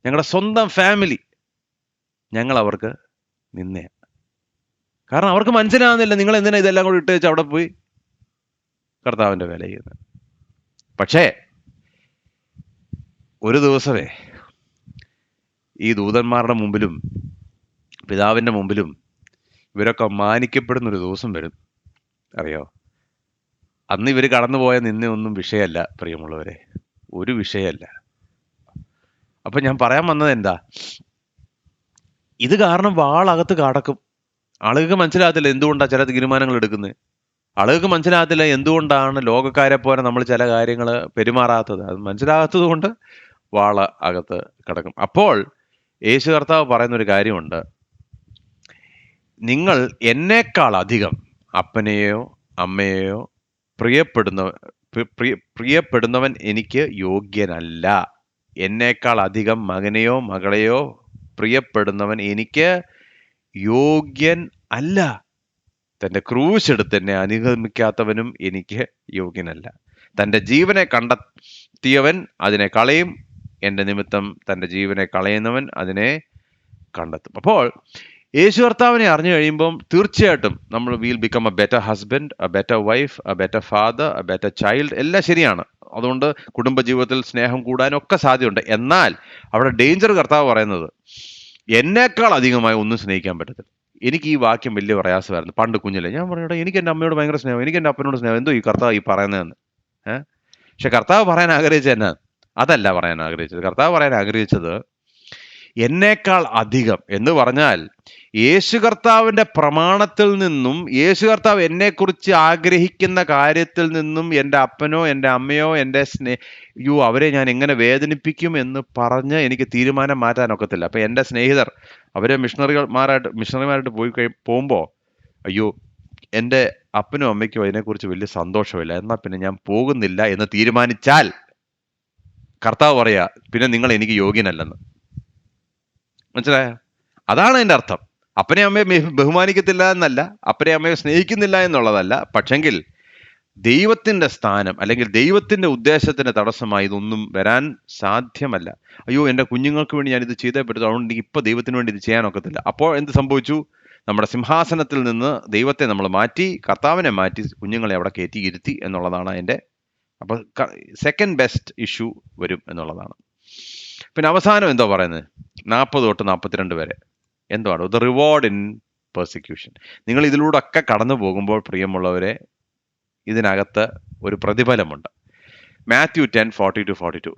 ഞങ്ങളുടെ സ്വന്തം ഫാമിലി ഞങ്ങൾ അവർക്ക് നിന്നയാണ്. കാരണം അവർക്ക് മനസ്സിലാകുന്നില്ല, നിങ്ങൾ എന്തിനാ ഇതെല്ലാം കൂടി ഇട്ട് വെച്ച് അവിടെ പോയി കർത്താവിൻ്റെ വില ചെയ്യുന്നത്. പക്ഷേ ഒരു ദിവസമേ ഈ ദൂതന്മാരുടെ മുമ്പിലും പിതാവിന്റെ മുമ്പിലും ഇവരൊക്കെ മാനിക്കപ്പെടുന്ന ഒരു ദിവസം വരും, അറിയോ? അന്ന് ഇവർ കടന്നുപോയ നിന്നയൊന്നും വിഷയമല്ല പ്രിയമുള്ളവരെ, ഒരു വിഷയമല്ല. അപ്പൊ ഞാൻ പറയാൻ വന്നത് എന്താ, ഇത് കാരണം വാളകത്ത് കടക്കും. ആളുകൾക്ക് മനസ്സിലാകത്തില്ല എന്തുകൊണ്ടാണ് ചില തീരുമാനങ്ങൾ എടുക്കുന്നത്. ആളുകൾക്ക് മനസ്സിലാകത്തില്ല എന്തുകൊണ്ടാണ് ലോകക്കാരെ പോലെ നമ്മൾ ചില കാര്യങ്ങൾ പെരുമാറാത്തത്. അത് മനസ്സിലാകാത്തത് കൊണ്ട് വാള അകത്ത് കിടക്കും. അപ്പോൾ യേശു കർത്താവ് പറയുന്നൊരു കാര്യമുണ്ട്, നിങ്ങൾ എന്നേക്കാൾ അധികം അപ്പനെയോ അമ്മയെയോ പ്രിയപ്പെടുന്നവൻ എനിക്ക് യോഗ്യനല്ല. എന്നേക്കാൾ അധികം മകനെയോ മകളെയോ പ്രിയപ്പെടുന്നവൻ എനിക്ക് യോഗ്യൻ അല്ല. തൻ്റെ ക്രൂശ് എടുത്ത് എന്നെ അനുഗമിക്കാത്തവനും എനിക്ക് യോഗ്യനല്ല. തൻ്റെ ജീവനെ കണ്ടെത്തിയവൻ അതിനെ കളയും, എൻ്റെ നിമിത്തം തൻ്റെ ജീവനെ കളയുന്നവൻ അതിനെ കണ്ടെത്തും. അപ്പോൾ യേശു കർത്താവിനെ അറിഞ്ഞു കഴിയുമ്പം തീർച്ചയായിട്ടും നമ്മൾ will become A better husband, A better wife, A better father, A better child. എല്ലാം ശരിയാണ്. അതുകൊണ്ട് കുടുംബജീവിതത്തിൽ സ്നേഹം കൂടാനൊക്കെ സാധ്യതയുണ്ട്. എന്നാൽ അവിടെ ഡേഞ്ചർ കർത്താവ് പറയുന്നത്, എന്നേക്കാൾ അധികമായി ഒന്നും സ്നേഹിക്കാൻ പറ്റത്തില്ല. എനിക്ക് ഈ വാക്യം വലിയ പ്രയാസമായിരുന്നു പണ്ട് കുഞ്ഞിലെ. ഞാൻ പറഞ്ഞോട്ടെ, എനിക്ക് എൻ്റെ അമ്മയോട് ഭയങ്കര സ്നേഹം, എനിക്ക് എൻ്റെ അപ്പനോട് സ്നേഹം, എന്തോ ഈ കർത്താവ് ഈ പറയുന്നതെന്ന്. പക്ഷെ കർത്താവ് പറയാൻ ആഗ്രഹിച്ചത് എന്നാ? അതല്ല പറയാൻ ആഗ്രഹിച്ചത്. കർത്താവ് പറയാൻ ആഗ്രഹിച്ചത് എന്നേക്കാൾ അധികം എന്ന് പറഞ്ഞാൽ യേശു കർത്താവിന്റെ പ്രമാണത്തിൽ നിന്നും, യേശു കർത്താവ് എന്നെക്കുറിച്ച് ആഗ്രഹിക്കുന്ന കാര്യത്തിൽ നിന്നും എൻ്റെ അപ്പനോ എൻ്റെ അമ്മയോ എൻ്റെ അവരെ ഞാൻ എങ്ങനെ വേദനിപ്പിക്കും എന്ന് പറഞ്ഞ് എനിക്ക് തീരുമാനം മാറ്റാനൊക്കത്തില്ല. അപ്പൊ എൻ്റെ സ്നേഹിതർ അവരെ മിഷണറിമാരായിട്ട് പോകുമ്പോൾ, അയ്യോ എൻ്റെ അപ്പനും അമ്മയ്ക്കും അതിനെക്കുറിച്ച് വലിയ സന്തോഷമില്ല, എന്നാൽ പിന്നെ ഞാൻ പോകുന്നില്ല എന്ന് തീരുമാനിച്ചാൽ കർത്താവ് പറയാ, പിന്നെ നിങ്ങൾ എനിക്ക് യോഗ്യനല്ലെന്ന്. മനസ്സിലായോ? അതാണ് അതിൻ്റെ അർത്ഥം. അപ്പനെ അമ്മയെ ബഹുമാനിക്കത്തില്ല എന്നല്ല, അപ്പനെ അമ്മയെ സ്നേഹിക്കുന്നില്ല എന്നുള്ളതല്ല. പക്ഷെങ്കിൽ ദൈവത്തിന്റെ സ്ഥാനം അല്ലെങ്കിൽ ദൈവത്തിന്റെ ഉദ്ദേശത്തിന് തടസ്സമായി ഇതൊന്നും വരാൻ സാധ്യമല്ല. അയ്യോ എൻ്റെ കുഞ്ഞുങ്ങൾക്ക് വേണ്ടി ഞാൻ ഇത് ചെയ്തേ പറ്റൂ, അതുകൊണ്ട് ഇപ്പൊ ദൈവത്തിന് വേണ്ടി ഇത് ചെയ്യാനൊക്കത്തില്ല. അപ്പോൾ എന്ത് സംഭവിച്ചു? നമ്മുടെ സിംഹാസനത്തിൽ നിന്ന് ദൈവത്തെ നമ്മൾ മാറ്റി, കർത്താവിനെ മാറ്റി, കുഞ്ഞുങ്ങളെ അവിടെ കയറ്റി ഇരുത്തി എന്നുള്ളതാണ് അതിൻ്റെ. അപ്പൊ സെക്കൻഡ് ബെസ്റ്റ് ഇഷ്യൂ വരും എന്നുള്ളതാണ്. പിന്നെ അവസാനം എന്തോ പറയുന്നത്, 40 തൊട്ട് 42 വരെ എന്താണ് ദ റിവാർഡ് ഇൻ പെർസിക്യൂഷൻ. നിങ്ങൾ ഇതിലൂടെ ഒക്കെ കടന്നു പോകുമ്പോൾ പ്രിയമുള്ളവരെ, ഇതിനകത്ത് ഒരു പ്രതിഫലമുണ്ട്. മാത്യു 10:40-42,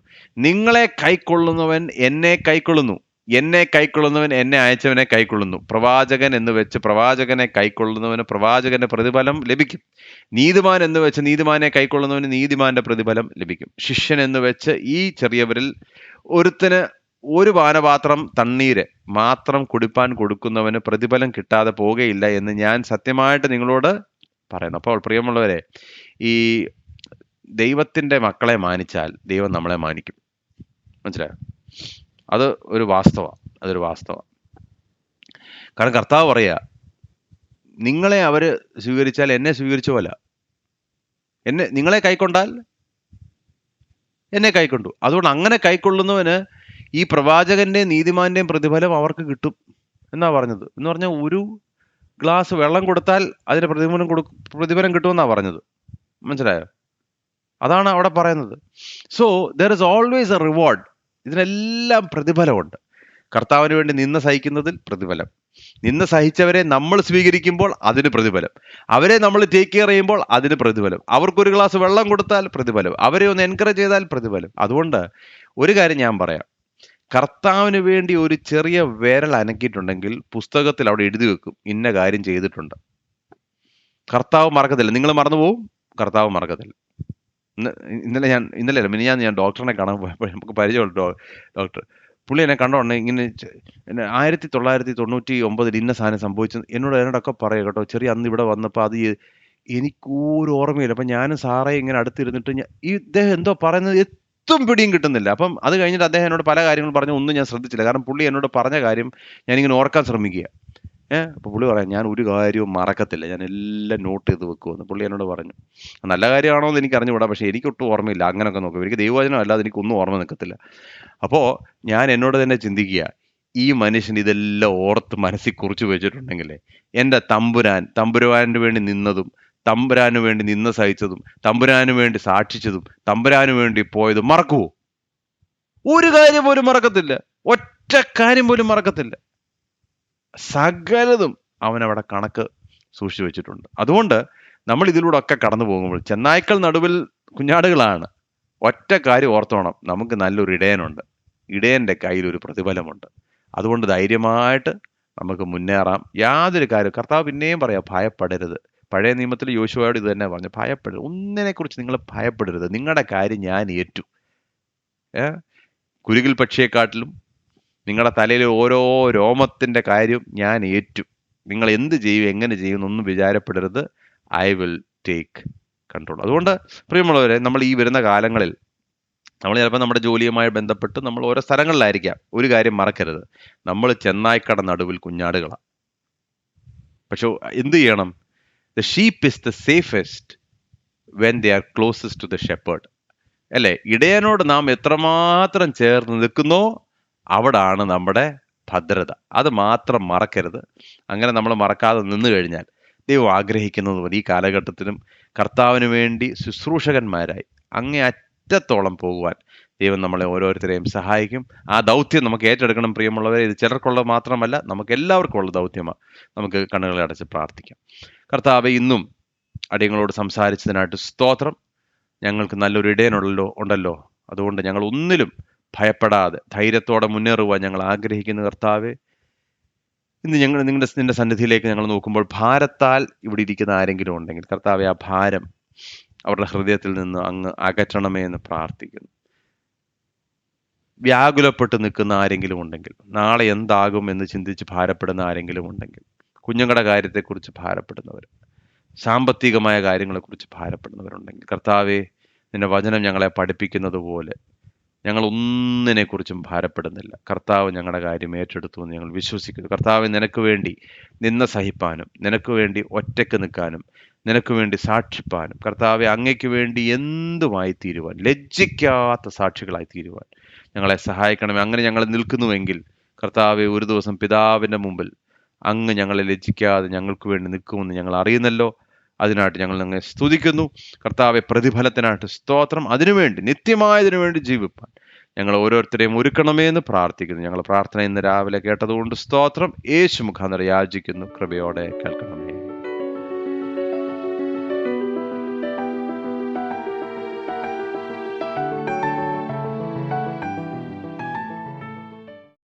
നിങ്ങളെ കൈക്കൊള്ളുന്നവൻ എന്നെ കൈക്കൊള്ളുന്നു, എന്നെ കൈക്കൊള്ളുന്നവൻ എന്നെ അയച്ചവനെ കൈക്കൊള്ളുന്നു. പ്രവാചകൻ എന്ന് വെച്ച് പ്രവാചകനെ കൈക്കൊള്ളുന്നവന് പ്രവാചകന്റെ പ്രതിഫലം ലഭിക്കും. നീതിമാൻ എന്ന് വെച്ച് നീതിമാനെ കൈക്കൊള്ളുന്നവന് നീതിമാന്റെ പ്രതിഫലം ലഭിക്കും. ശിഷ്യൻ എന്ന് വെച്ച് ഈ ചെറിയവരിൽ ഒരുത്തന് ഒരു പാനപാത്രം തണ്ണീര് മാത്രം കുടിപ്പാൻ കൊടുക്കുന്നവന് പ്രതിഫലം കിട്ടാതെ പോകുകയില്ല എന്ന് ഞാൻ സത്യമായിട്ട് നിങ്ങളോട് പറയുന്നു. അപ്പോൾ പ്രിയമുള്ളവരെ, ഈ ദൈവത്തിന്റെ മക്കളെ മാനിച്ചാൽ ദൈവം നമ്മളെ മാനിക്കും. മനസ്സിലായോ? അത് ഒരു വാസ്തവമാണ്. അതൊരു വാസ്തവമാണ്. കാരണം കർത്താവ് പറയാ, നിങ്ങളെ അവര് സ്വീകരിച്ചാൽ എന്നെ സ്വീകരിച്ച പോലെ, നിങ്ങളെ കൈക്കൊണ്ടാൽ എന്നെ കൈക്കൊണ്ടു. അതുകൊണ്ട് അങ്ങനെ കൈക്കൊള്ളുന്നവന് ഈ പ്രവാചകന്റെയും നീതിമാന്റെയും പ്രതിഫലം അവർക്ക് കിട്ടും എന്നാ പറഞ്ഞത്. എന്ന് പറഞ്ഞാൽ ഒരു ഗ്ലാസ് വെള്ളം കൊടുത്താൽ അതിന് പ്രതിഫലം കിട്ടുമെന്നാ പറഞ്ഞത്. മനസ്സിലായോ? അതാണ് അവിടെ പറയുന്നത്. So there is always A reward. ഇതിനെല്ലാം പ്രതിഫലമുണ്ട്. കർത്താവിന് വേണ്ടി നിന്ന സഹിക്കുന്നതിൽ പ്രതിഫലം, നിന്ന് സഹിച്ചവരെ നമ്മൾ സ്വീകരിക്കുമ്പോൾ അതിന് പ്രതിഫലം, അവരെ നമ്മൾ ടേക്ക് കെയർ ചെയ്യുമ്പോൾ അതിന് പ്രതിഫലം, അവർക്കൊരു ഗ്ലാസ് വെള്ളം കൊടുത്താൽ പ്രതിഫലം, അവരെ ഒന്ന് എൻകറേജ് ചെയ്താൽ പ്രതിഫലം. അതുകൊണ്ട് ഒരു കാര്യം ഞാൻ പറയാം, കർത്താവിന് വേണ്ടി ഒരു ചെറിയ വിരൽ അനക്കിയിട്ടുണ്ടെങ്കിൽ പുസ്തകത്തിൽ അവിടെ എഴുതി വെക്കും, ഇന്ന കാര്യം ചെയ്തിട്ടുണ്ട്. കർത്താവ് മറക്കത്തില്ല. നിങ്ങൾ മറന്നു പോവും, കർത്താവ് മറക്കത്തില്ല. ഇന്നലെ ഞാൻ ഡോക്ടറിനെ കാണാൻ പോയപ്പോൾ നമുക്ക് പരിചയമുള്ള ഡോക്ടർ, പുള്ളി എന്നെ കണ്ടോണ്ടേ ഇങ്ങനെ 1999 ഇന്ന സാധനം സംഭവിച്ചു എന്നോടൊക്കെ പറയുക കേട്ടോ. ചെറിയ അന്ന് ഇവിടെ വന്നപ്പോൾ അത് എനിക്കൊരു ഓർമ്മയില്ല. അപ്പം ഞാനും സാറേ ഇങ്ങനെ അടുത്തിരുന്നിട്ട് ഇദ്ദേഹം എന്തോ പറയുന്നത് എത്തും പിടിയും കിട്ടുന്നില്ല. അപ്പം അത് കഴിഞ്ഞിട്ട് അദ്ദേഹം എന്നോട് പല കാര്യങ്ങളും പറഞ്ഞു, ഒന്നും ഞാൻ ശ്രദ്ധിച്ചില്ല. കാരണം പുള്ളി എന്നോട് പറഞ്ഞ കാര്യം ഞാനിങ്ങനെ ഓർക്കാൻ ശ്രമിക്കുക. അപ്പോൾ പുള്ളി പറയാം, ഞാൻ ഒരു കാര്യവും മറക്കത്തില്ല, ഞാൻ എല്ലാം നോട്ട് ചെയ്ത് വെക്കുമെന്ന് പുള്ളി എന്നോട് പറഞ്ഞു. നല്ല കാര്യമാണോ എന്ന് എനിക്ക് അറിഞ്ഞുകൂടാ, പക്ഷേ എനിക്കൊട്ടും ഓർമ്മയില്ല. അങ്ങനെയൊക്കെ നോക്കും, എനിക്ക് ദൈവവചനം അല്ലാതെ എനിക്കൊന്നും ഓർമ്മ നിൽക്കത്തില്ല. അപ്പോൾ ഞാൻ എന്നോട് തന്നെ ചിന്തിക്കുക, ഈ മനുഷ്യൻ ഇതെല്ലാം ഓർത്ത് മനസ്സിൽ കുറിച്ച് വെച്ചിട്ടുണ്ടെങ്കിൽ എൻ്റെ തമ്പുരാന് വേണ്ടി നിന്നതും, തമ്പുരാന് വേണ്ടി സഹിച്ചതും, തമ്പുരാന് വേണ്ടി സാക്ഷിച്ചതും, തമ്പുരാന് വേണ്ടി പോയതും മറക്കുവോ? ഒരു കാര്യം പോലും മറക്കത്തില്ല. ഒറ്റ കാര്യം പോലും മറക്കത്തില്ല. സകലതും അവനവിടെ കണക്ക് സൂക്ഷിച്ചു വെച്ചിട്ടുണ്ട്. അതുകൊണ്ട് നമ്മൾ ഇതിലൂടെ ഒക്കെ കടന്നു പോകുമ്പോൾ ചെന്നായ്ക്കൾ നടുവിൽ കുഞ്ഞാടുകളാണ്. ഒറ്റ കാര്യം ഓർത്തോണം, നമുക്ക് നല്ലൊരു ഇടയനുണ്ട്. ഇടയന്റെ കയ്യിൽ ഒരു പ്രതിഫലമുണ്ട്. അതുകൊണ്ട് ധൈര്യമായിട്ട് നമുക്ക് മുന്നേറാം. യാതൊരു കാര്യം കർത്താവ് പിന്നെയും പറയാം, ഭയപ്പെടരുത്. പഴയ നിയമത്തിൽ യോശുവയോട് ഇത് തന്നെ പറഞ്ഞു, ഭയപ്പെടരുത്. ഒന്നിനെ കുറിച്ച് നിങ്ങൾ ഭയപ്പെടരുത്. നിങ്ങളുടെ കാര്യം ഞാൻ ഏറ്റു. കുരുകിൽ പക്ഷിയെക്കാട്ടിലും നിങ്ങളുടെ തലയിലെ ഓരോ രോമത്തിന്റെ കാര്യം ഞാൻ ഏറ്റു. നിങ്ങൾ എന്ത് ചെയ്യും, എങ്ങനെ ചെയ്യും എന്നൊന്നും വിചാരപ്പെടരുത്. I will take control. അതുകൊണ്ട് പ്രിയമുള്ളവരെ, നമ്മൾ ഈ വരുന്ന കാലങ്ങളിൽ നമ്മൾ ചിലപ്പോൾ നമ്മുടെ ജോലിയുമായി ബന്ധപ്പെട്ട് നമ്മൾ ഓരോ സ്ഥലങ്ങളിലായിരിക്കാം. ഒരു കാര്യം മറക്കരുത്, നമ്മൾ ചെന്നായ്ക്കട നടുവിൽ കുഞ്ഞാടുകളാണ്. പക്ഷെ എന്ത് ചെയ്യണം? The sheep is the safest when they are closest to the shepherd. അല്ലേ? ഇടയനോട് നാം എത്രമാത്രം ചേർന്ന് നിൽക്കുന്നോ അവിടാണ് നമ്മുടെ ഭദ്രത. അത് മാത്രം മറക്കരുത്. അങ്ങനെ നമ്മൾ മറക്കാതെ നിന്നു കഴിഞ്ഞാൽ ദൈവം ആഗ്രഹിക്കുന്നത് പോലെ ഈ കാലഘട്ടത്തിലും കർത്താവിന് വേണ്ടി ശുശ്രൂഷകന്മാരായി അങ്ങേ അറ്റത്തോളം പോകുവാൻ ദൈവം നമ്മളെ ഓരോരുത്തരെയും സഹായിക്കും. ആ ദൗത്യം നമുക്ക് ഏറ്റെടുക്കണം പ്രിയമുള്ളവരെ. ഇത് ചിലർക്കുള്ളത് മാത്രമല്ല, നമുക്ക് എല്ലാവർക്കും ഉള്ള ദൗത്യമാണ്. നമുക്ക് കണ്ണുകളെ അടച്ച് പ്രാർത്ഥിക്കാം. കർത്താവെ, ഇന്നും അടിയങ്ങളോട് സംസാരിച്ചതിനായിട്ട് സ്തോത്രം. ഞങ്ങൾക്ക് നല്ലൊരു ഉണ്ടല്ലോ. അതുകൊണ്ട് ഞങ്ങൾ ഒന്നിലും ഭയപ്പെടാതെ ധൈര്യത്തോടെ മുന്നേറുവാൻ ഞങ്ങൾ ആഗ്രഹിക്കുന്ന കർത്താവെ, ഇന്ന് ഞങ്ങൾ നിന്റെ സന്നിധിയിലേക്ക് ഞങ്ങൾ നോക്കുമ്പോൾ ഭാരത്താൽ ഇവിടെ ഇരിക്കുന്ന ആരെങ്കിലും ഉണ്ടെങ്കിൽ കർത്താവെ, ആ ഭാരം അവരുടെ ഹൃദയത്തിൽ നിന്ന് അങ്ങ് അകറ്റണമേ എന്ന് പ്രാർത്ഥിക്കുന്നു. വ്യാകുലപ്പെട്ട് നിൽക്കുന്ന ആരെങ്കിലും ഉണ്ടെങ്കിൽ, നാളെ എന്താകും എന്ന് ചിന്തിച്ച് ഭാരപ്പെടുന്ന ആരെങ്കിലും ഉണ്ടെങ്കിൽ, കുഞ്ഞുങ്ങളുടെ കാര്യത്തെക്കുറിച്ച് ഭാരപ്പെടുന്നവർ, സാമ്പത്തികമായ കാര്യങ്ങളെക്കുറിച്ച് ഭാരപ്പെടുന്നവരുണ്ടെങ്കിൽ, കർത്താവെ, നിന്റെ വചനം ഞങ്ങളെ പഠിപ്പിക്കുന്നത് പോലെ ഞങ്ങൾ ഒന്നിനെക്കുറിച്ചും ഭാരപ്പെടുന്നില്ല. കർത്താവ് ഞങ്ങളുടെ കാര്യം ഏറ്റെടുത്തു എന്ന് ഞങ്ങൾ വിശ്വസിക്കുന്നു. കർത്താവ്, നിനക്ക് വേണ്ടി നിന്ന് സഹിപ്പാനും, നിനക്ക് വേണ്ടി ഒറ്റയ്ക്ക് നിൽക്കാനും, നിനക്ക് വേണ്ടി സാക്ഷിപ്പാനും, കർത്താവെ, അങ്ങയ്ക്ക് വേണ്ടി എന്തുമായി തീരുവാൻ, ലജ്ജിക്കാത്ത സാക്ഷികളായി തീരുവാൻ ഞങ്ങളെ സഹായിക്കണമേ. അങ്ങനെ ഞങ്ങൾ നിൽക്കുന്നുവെങ്കിൽ കർത്താവെ, ഒരു ദിവസം പിതാവിൻ്റെ മുമ്പിൽ അങ്ങ് ഞങ്ങളെ ലജ്ജിക്കാതെ ഞങ്ങൾക്ക് വേണ്ടി നിൽക്കുമെന്ന് ഞങ്ങൾ അറിയുന്നല്ലോ. അതിനായിട്ട് ഞങ്ങൾ അങ്ങ് സ്തുതിക്കുന്നു. കർത്താവെ, പ്രതിഫലത്തിനായിട്ട് സ്തോത്രം. അതിനുവേണ്ടി, നിത്യമായതിനു വേണ്ടി ജീവിപ്പാൻ ഞങ്ങൾ ഓരോരുത്തരെയും ഒരുക്കണമേ എന്ന് പ്രാർത്ഥിക്കുന്നു. ഞങ്ങൾ പ്രാർത്ഥന ഇന്ന് രാവിലെ കേട്ടതുകൊണ്ട് സ്തോത്രം. യേശു മുഖാന്തരം യാചിക്കുന്നു, കൃപയോടെ കേൾക്കണം.